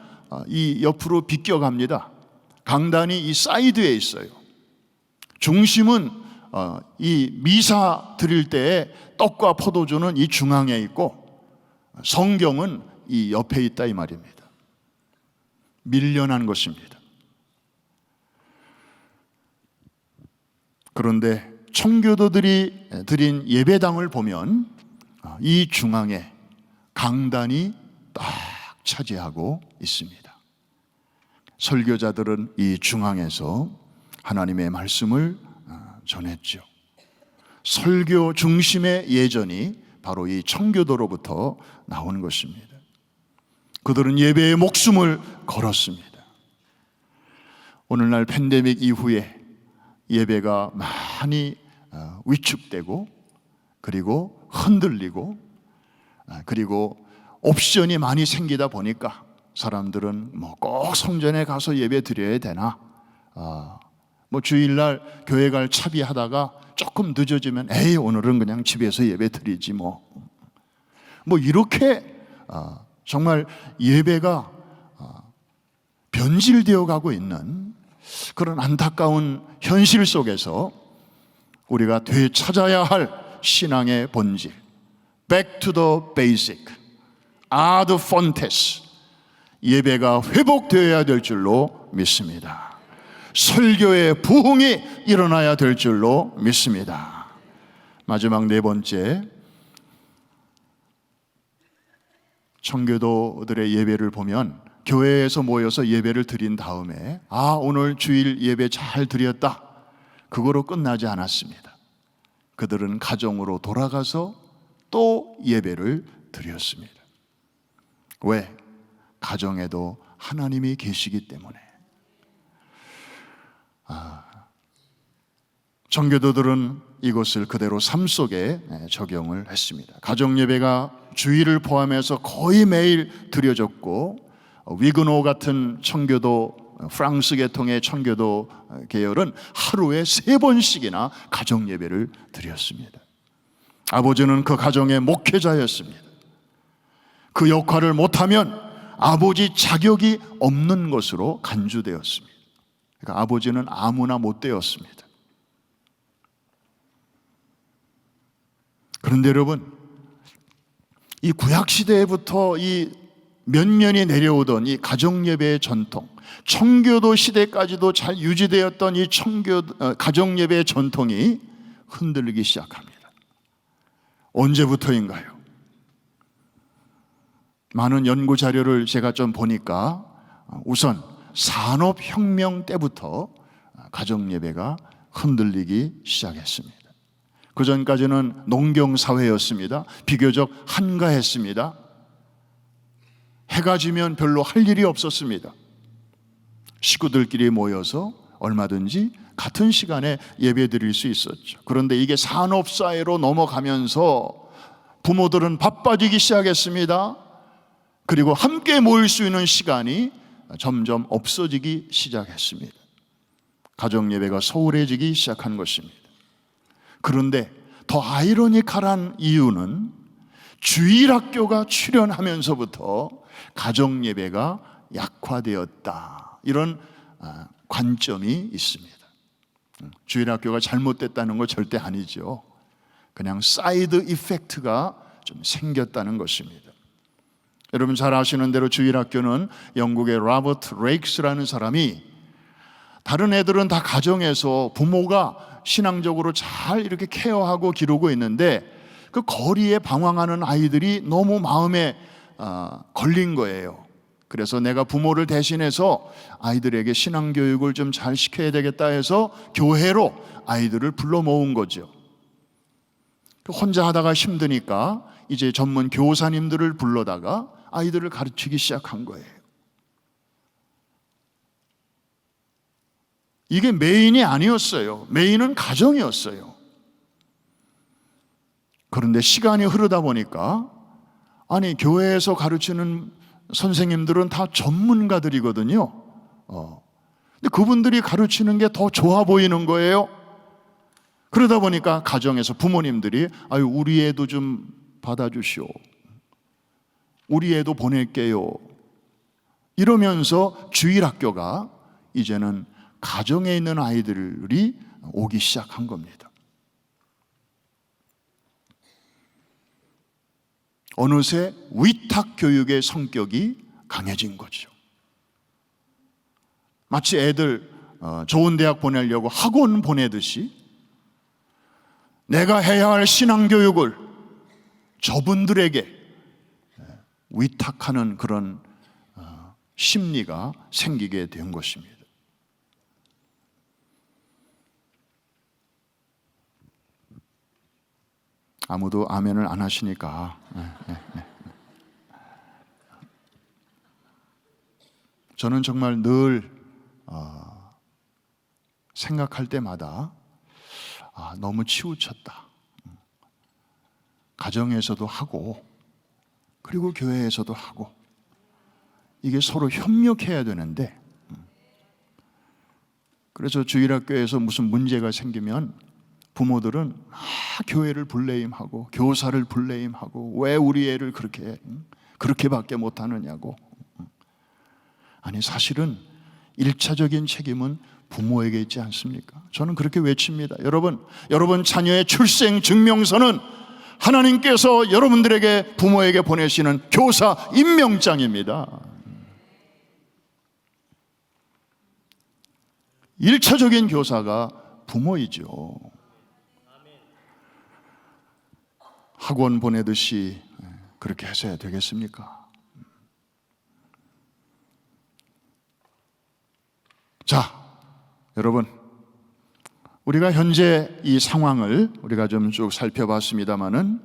S1: 이 옆으로 비껴갑니다. 강단이 이 사이드에 있어요. 중심은 이 미사 드릴 때에 떡과 포도주는 이 중앙에 있고 성경은 이 옆에 있다 이 말입니다. 밀려난 것입니다. 그런데 청교도들이 드린 예배당을 보면 이 중앙에 강단이 딱 차지하고 있습니다. 설교자들은 이 중앙에서 하나님의 말씀을 전했죠. 설교 중심의 예전이 바로 이 청교도로부터 나온 것입니다. 그들은 예배에 목숨을 걸었습니다. 오늘날 팬데믹 이후에 예배가 많이 위축되고 그리고 흔들리고 그리고 옵션이 많이 생기다 보니까 사람들은 뭐 꼭 성전에 가서 예배 드려야 되나, 뭐 주일날 교회 갈 차비하다가 조금 늦어지면 에이 오늘은 그냥 집에서 예배 드리지 뭐 이렇게 정말 예배가 변질되어 가고 있는 그런 안타까운 현실 속에서 우리가 되찾아야 할 신앙의 본질, Back to the basic, ad fontes, 예배가 회복되어야 될 줄로 믿습니다. 설교의 부흥이 일어나야 될 줄로 믿습니다. 마지막 네 번째, 청교도들의 예배를 보면 교회에서 모여서 예배를 드린 다음에 오늘 주일 예배 잘 드렸다, 그거로 끝나지 않았습니다. 그들은 가정으로 돌아가서 또 예배를 드렸습니다. 왜? 가정에도 하나님이 계시기 때문에. 청교도들은 이것을 그대로 삶 속에 적용을 했습니다. 가정 예배가 주일을 포함해서 거의 매일 드려졌고, 위그노 같은 청교도, 프랑스 계통의 청교도 계열은 하루에 3번씩이나 가정 예배를 드렸습니다. 아버지는 그 가정의 목회자였습니다. 그 역할을 못하면 아버지 자격이 없는 것으로 간주되었습니다. 그러니까 아버지는 아무나 못 되었습니다. 그런데 여러분, 이 구약 시대부터 이 몇 년이 내려오던 이 가정 예배의 전통, 청교도 시대까지도 잘 유지되었던 이 가정 예배의 전통이 흔들리기 시작합니다. 언제부터인가요? 많은 연구 자료를 제가 좀 보니까 우선 산업혁명 때부터 가정 예배가 흔들리기 시작했습니다. 그 전까지는 농경사회였습니다. 비교적 한가했습니다. 해가 지면 별로 할 일이 없었습니다. 식구들끼리 모여서 얼마든지 같은 시간에 예배 드릴 수 있었죠. 그런데 이게 산업사회로 넘어가면서 부모들은 바빠지기 시작했습니다. 그리고 함께 모일 수 있는 시간이 점점 없어지기 시작했습니다. 가정 예배가 소홀해지기 시작한 것입니다. 그런데 더 아이러니컬한 이유는 주일학교가 출현하면서부터 가정 예배가 약화되었다, 이런 관점이 있습니다. 주일학교가 잘못됐다는 거 절대 아니죠. 그냥 사이드 이펙트가 좀 생겼다는 것입니다. 여러분 잘 아시는 대로 주일학교는 영국의 로버트 레이크스라는 사람이, 다른 애들은 다 가정에서 부모가 신앙적으로 잘 이렇게 케어하고 기르고 있는데 그 거리에 방황하는 아이들이 너무 마음에 걸린 거예요. 그래서 내가 부모를 대신해서 아이들에게 신앙교육을 좀 잘 시켜야 되겠다 해서 교회로 아이들을 불러 모은 거죠. 혼자 하다가 힘드니까 이제 전문 교사님들을 불러다가 아이들을 가르치기 시작한 거예요. 이게 메인이 아니었어요. 메인은 가정이었어요. 그런데 시간이 흐르다 보니까 교회에서 가르치는 선생님들은 다 전문가들이거든요. 근데 그분들이 가르치는 게 더 좋아 보이는 거예요. 그러다 보니까 가정에서 부모님들이 우리 애도 좀 받아주시오, 우리 애도 보낼게요, 이러면서 주일학교가 이제는 가정에 있는 아이들이 오기 시작한 겁니다. 어느새 위탁교육의 성격이 강해진 거죠. 마치 애들 좋은 대학 보내려고 학원 보내듯이 내가 해야 할 신앙교육을 저분들에게 위탁하는 그런 심리가 생기게 된 것입니다. 아무도 아멘을 안 하시니까 저는 정말 늘 생각할 때마다 너무 치우쳤다. 가정에서도 하고 그리고 교회에서도 하고 이게 서로 협력해야 되는데, 그래서 주일학교에서 무슨 문제가 생기면 부모들은 교회를 블레임하고 교사를 블레임하고 왜 우리 애를 그렇게밖에 못하느냐고. 아니 사실은 1차적인 책임은 부모에게 있지 않습니까? 저는 그렇게 외칩니다. 여러분 자녀의 출생 증명서는 하나님께서 여러분들에게 부모에게 보내시는 교사 임명장입니다. 1차적인 교사가 부모이죠. 학원 보내듯이 그렇게 해서야 되겠습니까? 자, 여러분, 우리가 현재 이 상황을 우리가 좀 쭉 살펴봤습니다마는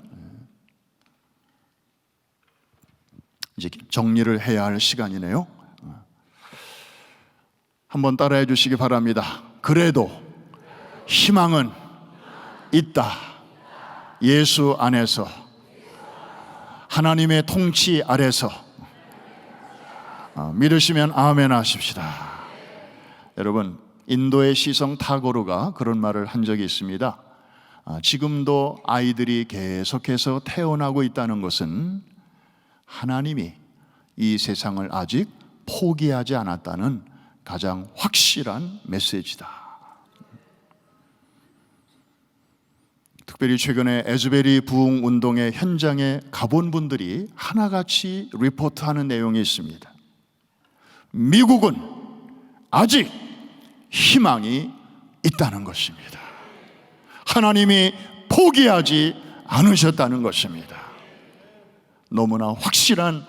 S1: 이제 정리를 해야 할 시간이네요. 한번 따라해 주시기 바랍니다. 그래도 희망은 있다. 예수 안에서, 하나님의 통치 아래서. 믿으시면 아멘 하십시다. 여러분, 인도의 시성 타고르가 그런 말을 한 적이 있습니다. 지금도 아이들이 계속해서 태어나고 있다는 것은 하나님이 이 세상을 아직 포기하지 않았다는 가장 확실한 메시지다. 특별히 최근에 에즈베리 부흥 운동의 현장에 가본 분들이 하나같이 리포트하는 내용이 있습니다. 미국은 아직 희망이 있다는 것입니다. 하나님이 포기하지 않으셨다는 것입니다. 너무나 확실한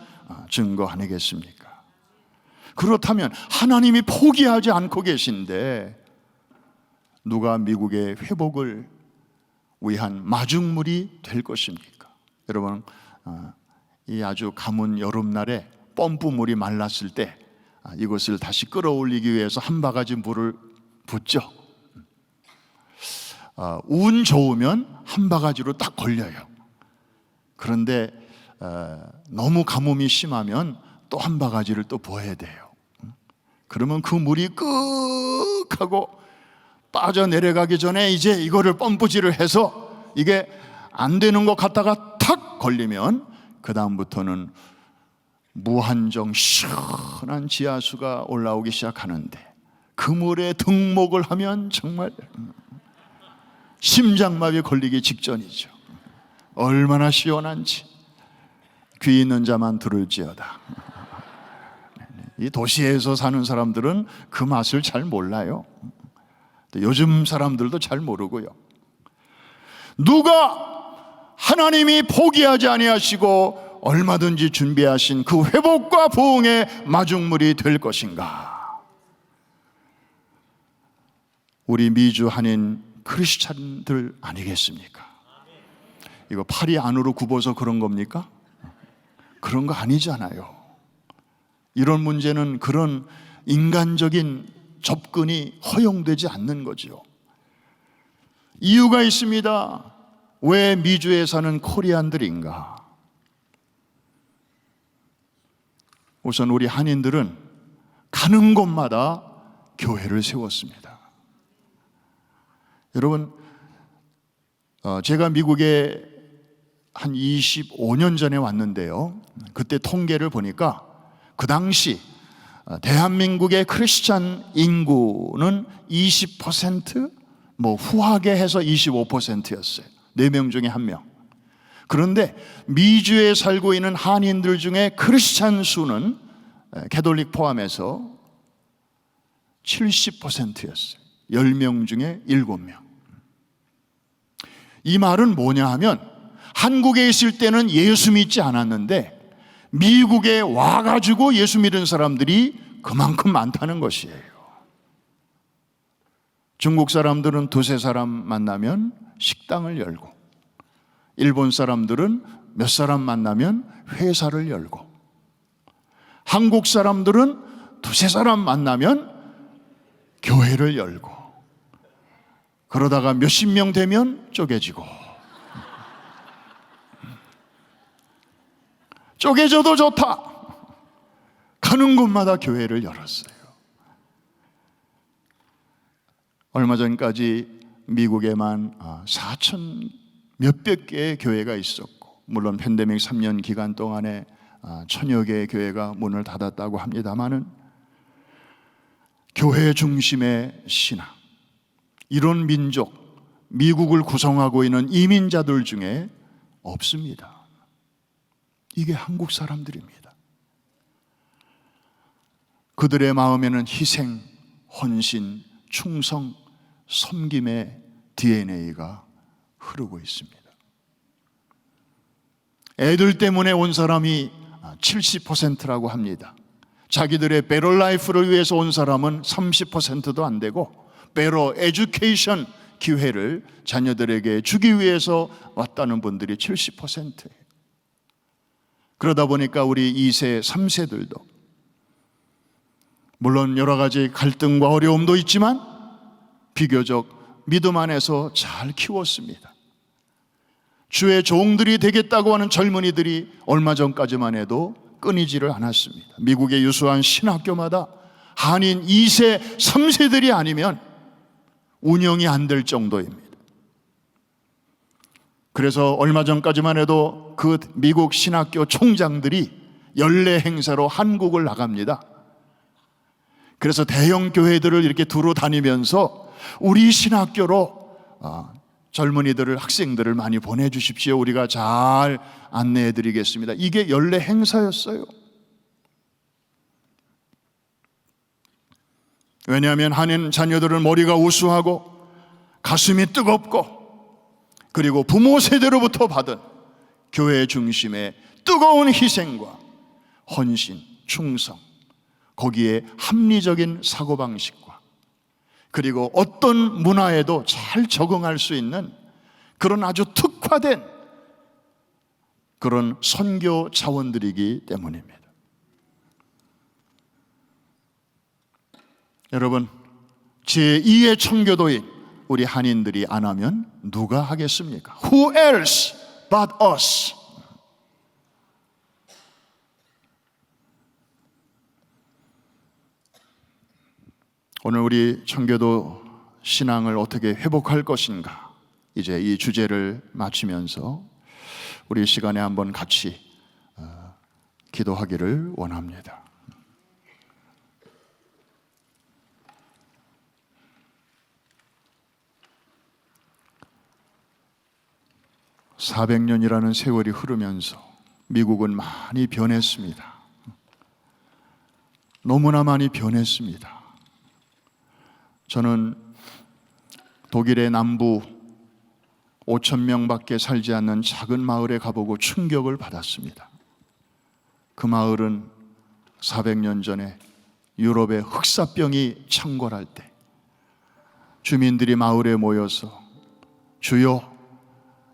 S1: 증거 아니겠습니까? 그렇다면 하나님이 포기하지 않고 계신데 누가 미국의 회복을 위한 마중물이 될 것입니까? 여러분, 이 아주 가문 여름날에 펌프물이 말랐을 때 이것을 다시 끌어올리기 위해서 한 바가지 물을 붓죠. 운 좋으면 한 바가지로 딱 걸려요. 그런데 너무 가뭄이 심하면 또 한 바가지를 또 부어야 돼요. 그러면 그 물이 끄 하고 빠져 내려가기 전에 이제 이거를 펌프질을 해서 이게 안 되는 것 같다가 탁 걸리면 그 다음부터는 무한정 시원한 지하수가 올라오기 시작하는데 그 물에 등목을 하면 정말 심장마비 걸리기 직전이죠. 얼마나 시원한지 귀 있는 자만 들을지어다. 이 도시에서 사는 사람들은 그 맛을 잘 몰라요. 요즘 사람들도 잘 모르고요. 누가 하나님이 포기하지 아니하시고 얼마든지 준비하신 그 회복과 부흥의 마중물이 될 것인가? 우리 미주 한인 크리스찬들 아니겠습니까? 이거 팔이 안으로 굽어서 그런 겁니까? 그런 거 아니잖아요. 이런 문제는 그런 인간적인 접근이 허용되지 않는 거죠. 이유가 있습니다. 왜 미주에 사는 코리안들인가? 우선 우리 한인들은 가는 곳마다 교회를 세웠습니다. 여러분, 제가 미국에 한 25년 전에 왔는데요. 그때 통계를 보니까 그 당시 대한민국의 크리스찬 인구는 20%, 후하게 해서 25%였어요. 4명 중에 1명. 그런데 미주에 살고 있는 한인들 중에 크리스찬 수는 캐톨릭 포함해서 70%였어요. 10명 중에 7명. 이 말은 뭐냐 하면 한국에 있을 때는 예수 믿지 않았는데 미국에 와가지고 예수 믿은 사람들이 그만큼 많다는 것이에요. 중국 사람들은 두세 사람 만나면 식당을 열고, 일본 사람들은 몇 사람 만나면 회사를 열고, 한국 사람들은 두세 사람 만나면 교회를 열고, 그러다가 몇십 명 되면 쪼개지고, 쪼개져도 좋다. 가는 곳마다 교회를 열었어요. 얼마 전까지 미국에만 4천 몇백 개의 교회가 있었고, 물론 팬데믹 3년 기간 동안에 1000여 개의 교회가 문을 닫았다고 합니다마는 교회 중심의 신앙, 이런 민족, 미국을 구성하고 있는 이민자들 중에 없습니다. 이게 한국 사람들입니다. 그들의 마음에는 희생, 헌신, 충성, 섬김의 DNA가 흐르고 있습니다. 애들 때문에 온 사람이 70%라고 합니다. 자기들의 베러 라이프를 위해서 온 사람은 30%도 안 되고, 베러 에듀케이션 기회를 자녀들에게 주기 위해서 왔다는 분들이 70%예요. 그러다 보니까 우리 2세, 3세들도 물론 여러 가지 갈등과 어려움도 있지만 비교적 믿음 안에서 잘 키웠습니다. 주의 종들이 되겠다고 하는 젊은이들이 얼마 전까지만 해도 끊이지를 않았습니다. 미국의 유수한 신학교마다 한인 2세, 3세들이 아니면 운영이 안 될 정도입니다. 그래서 얼마 전까지만 해도 그 미국 신학교 총장들이 연례 행사로 한국을 나갑니다. 그래서 대형 교회들을 이렇게 두루 다니면서 우리 신학교로 젊은이들을, 학생들을 많이 보내주십시오. 우리가 잘 안내해 드리겠습니다. 이게 연례 행사였어요. 왜냐하면 한인 자녀들은 머리가 우수하고 가슴이 뜨겁고, 그리고 부모 세대로부터 받은 교회 중심의 뜨거운 희생과 헌신, 충성, 거기에 합리적인 사고방식과, 그리고 어떤 문화에도 잘 적응할 수 있는 그런 아주 특화된 그런 선교 자원들이기 때문입니다. 여러분, 제2의 청교도인 우리 한인들이 안 하면 누가 하겠습니까? Who else but us? 오늘 우리 청교도 신앙을 어떻게 회복할 것인가, 이제 이 주제를 마치면서 우리 시간에 한번 같이 기도하기를 원합니다. 400년이라는 세월이 흐르면서 미국은 많이 변했습니다. 너무나 많이 변했습니다. 저는 독일의 남부 5,000명밖에 살지 않는 작은 마을에 가보고 충격을 받았습니다. 그 마을은 400년 전에 유럽의 흑사병이 창궐할 때 주민들이 마을에 모여서 주여,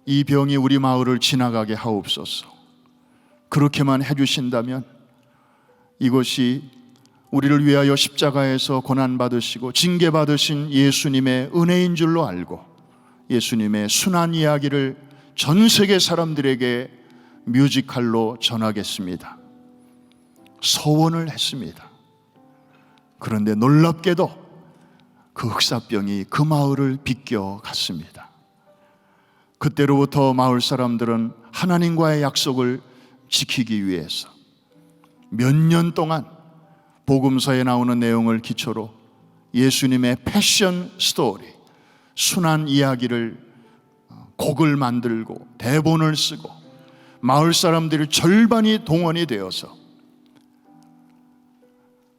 S1: 이 병이 우리 마을을 지나가게 하옵소서, 그렇게만 해주신다면 이것이 우리를 위하여 십자가에서 고난받으시고 징계받으신 예수님의 은혜인 줄로 알고 예수님의 순환 이야기를 전 세계 사람들에게 뮤지컬로 전하겠습니다. 서원을 했습니다. 그런데 놀랍게도 그 흑사병이 그 마을을 비껴갔습니다. 그때로부터 마을 사람들은 하나님과의 약속을 지키기 위해서 몇 년 동안 복음서에 나오는 내용을 기초로 예수님의 패션 스토리, 순환 이야기를 곡을 만들고 대본을 쓰고 마을 사람들이 절반이 동원이 되어서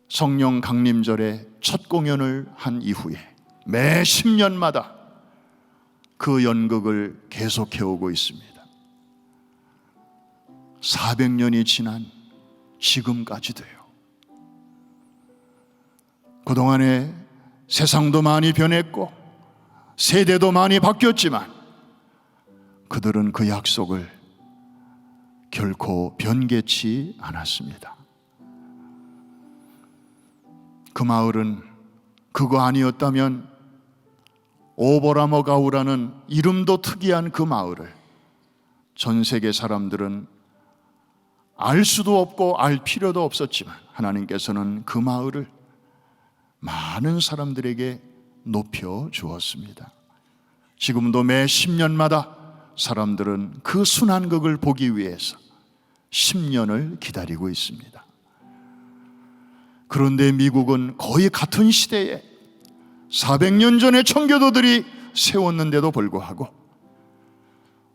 S1: 성령 강림절에 첫 공연을 한 이후에 매 10년마다 그 연극을 계속해오고 있습니다. 400년이 지난 지금까지도요. 그동안에 세상도 많이 변했고 세대도 많이 바뀌었지만 그들은 그 약속을 결코 변개치 않았습니다. 그 마을은 그거 아니었다면 오보라머가우라는 이름도 특이한 그 마을을 전 세계 사람들은 알 수도 없고 알 필요도 없었지만 하나님께서는 그 마을을 많은 사람들에게 높여 주었습니다. 지금도 매 10년마다 사람들은 그 순환극을 보기 위해서 10년을 기다리고 있습니다. 그런데 미국은 거의 같은 시대에 400년 전에 청교도들이 세웠는데도 불구하고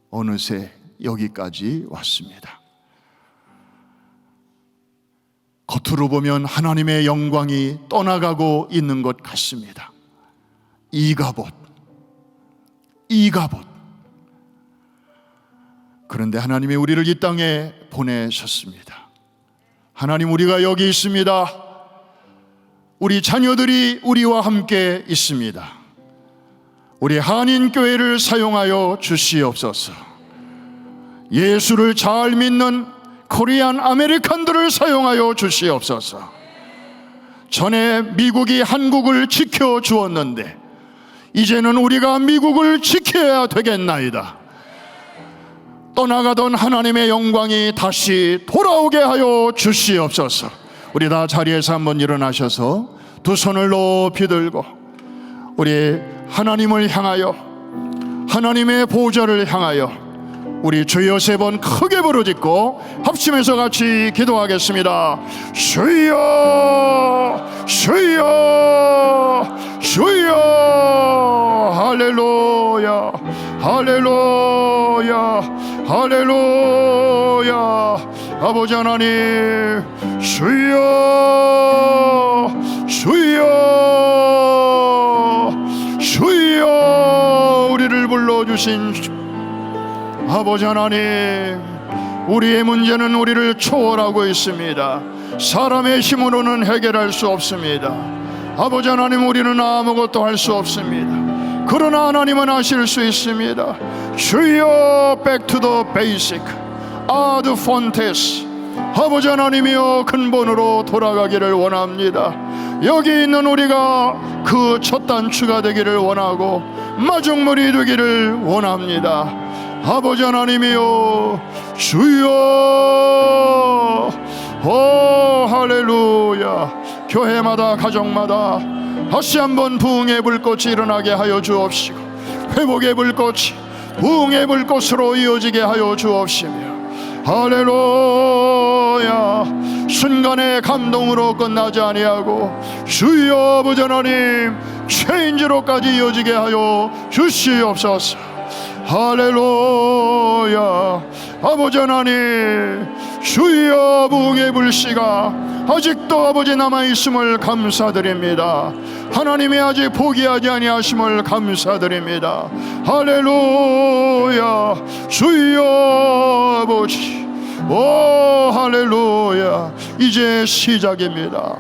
S1: 어느새 여기까지 왔습니다. 겉으로 보면 하나님의 영광이 떠나가고 있는 것 같습니다. 이가봇. 그런데 하나님이 우리를 이 땅에 보내셨습니다. 하나님, 우리가 여기 있습니다. 우리 자녀들이 우리와 함께 있습니다. 우리 한인교회를 사용하여 주시옵소서. 예수를 잘 믿는 코리안 아메리칸들을 사용하여 주시옵소서. 전에 미국이 한국을 지켜주었는데 이제는 우리가 미국을 지켜야 되겠나이다. 떠나가던 하나님의 영광이 다시 돌아오게 하여 주시옵소서. 우리 다 자리에서 한번 일어나셔서 두 손을 높이 들고 우리 하나님을 향하여, 하나님의 보좌를 향하여 우리 주여 세 번 크게 부르짖고 합심해서 같이 기도하겠습니다. 주여, 주여, 주여. 할렐루야, 할렐루야, 할렐루야. 아버지 하나님, 주여, 주여, 주여. 우리를 불러주신 아버지 하나님, 우리의 문제는 우리를 초월하고 있습니다. 사람의 힘으로는 해결할 수 없습니다. 아버지 하나님, 우리는 아무것도 할 수 없습니다. 그러나 하나님은 하실 수 있습니다. 주여, back to the basic, ad fontes. 아버지 하나님이여, 근본으로 돌아가기를 원합니다. 여기 있는 우리가 그 첫 단추가 되기를 원하고 마중물이 되기를 원합니다. 아버지 하나님이여, 주여, 오 할렐루야. 교회마다 가정마다 다시 한번 부흥의 불꽃이 일어나게 하여 주옵시고, 회복의 불꽃이 부흥의 불꽃으로 이어지게 하여 주옵시며, 할렐루야. 순간의 감동으로 끝나지 아니하고 주여 아버지 하나님, 체인지로까지 이어지게 하여 주시옵소서. 할렐루야. 아버지 하나님, 주여 부흥의 불씨가 아직도 아버지 남아있음을 감사드립니다. 하나님이 아직 포기하지 아니하심을 감사드립니다. 할렐루야. 주여 아버지, 오 할렐루야. 이제 시작입니다.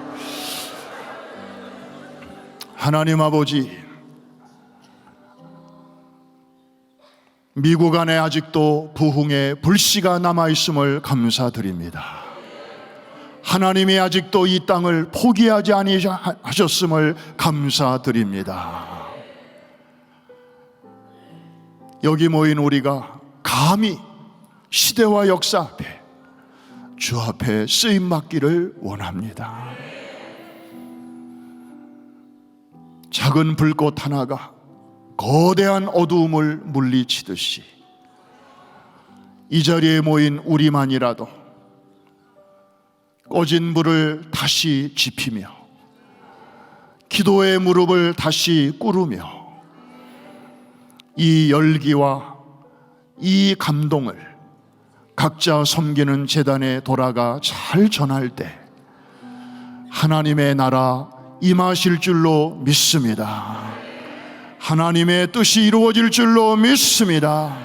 S1: 하나님 아버지, 미국 안에 아직도 부흥의 불씨가 남아있음을 감사드립니다. 하나님이 아직도 이 땅을 포기하지 아니하셨음을 감사드립니다. 여기 모인 우리가 감히 시대와 역사 앞에 주 앞에 쓰임받기를 원합니다. 작은 불꽃 하나가 거대한 어두움을 물리치듯이 이 자리에 모인 우리만이라도 꺼진 불을 다시 지피며 기도의 무릎을 다시 꿇으며 이 열기와 이 감동을 각자 섬기는 제단에 돌아가 잘 전할 때 하나님의 나라 임하실 줄로 믿습니다. 하나님의 뜻이 이루어질 줄로 믿습니다.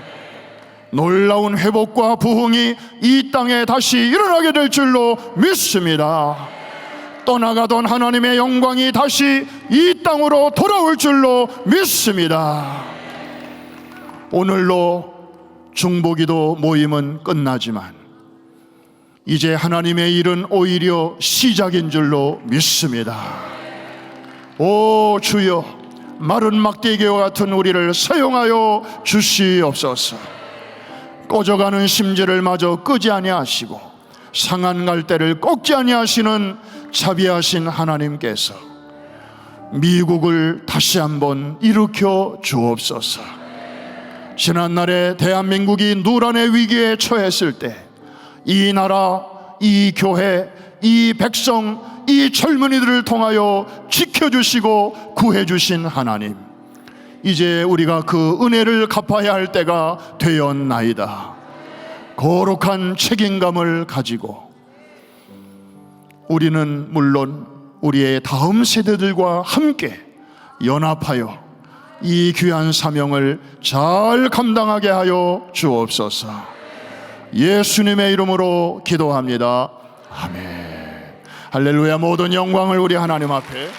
S1: 놀라운 회복과 부흥이 이 땅에 다시 일어나게 될 줄로 믿습니다. 떠나가던 하나님의 영광이 다시 이 땅으로 돌아올 줄로 믿습니다. 오늘로 중보기도 모임은 끝나지만 이제 하나님의 일은 오히려 시작인 줄로 믿습니다. 오 주여, 마른 막대기와 같은 우리를 사용하여 주시옵소서. 꺼져가는 심지를 마저 끄지 아니하시고 상한 갈대를 꺾지 아니하시는 자비하신 하나님께서 미국을 다시 한번 일으켜 주옵소서. 지난날에 대한민국이 누란의 위기에 처했을 때 이 나라, 이 교회, 이 백성, 이 젊은이들을 통하여 지켜주시고 구해주신 하나님, 이제 우리가 그 은혜를 갚아야 할 때가 되었나이다. 거룩한 책임감을 가지고 우리는 물론 우리의 다음 세대들과 함께 연합하여 이 귀한 사명을 잘 감당하게 하여 주옵소서. 예수님의 이름으로 기도합니다. 아멘. 할렐루야. 모든 영광을 우리 하나님 앞에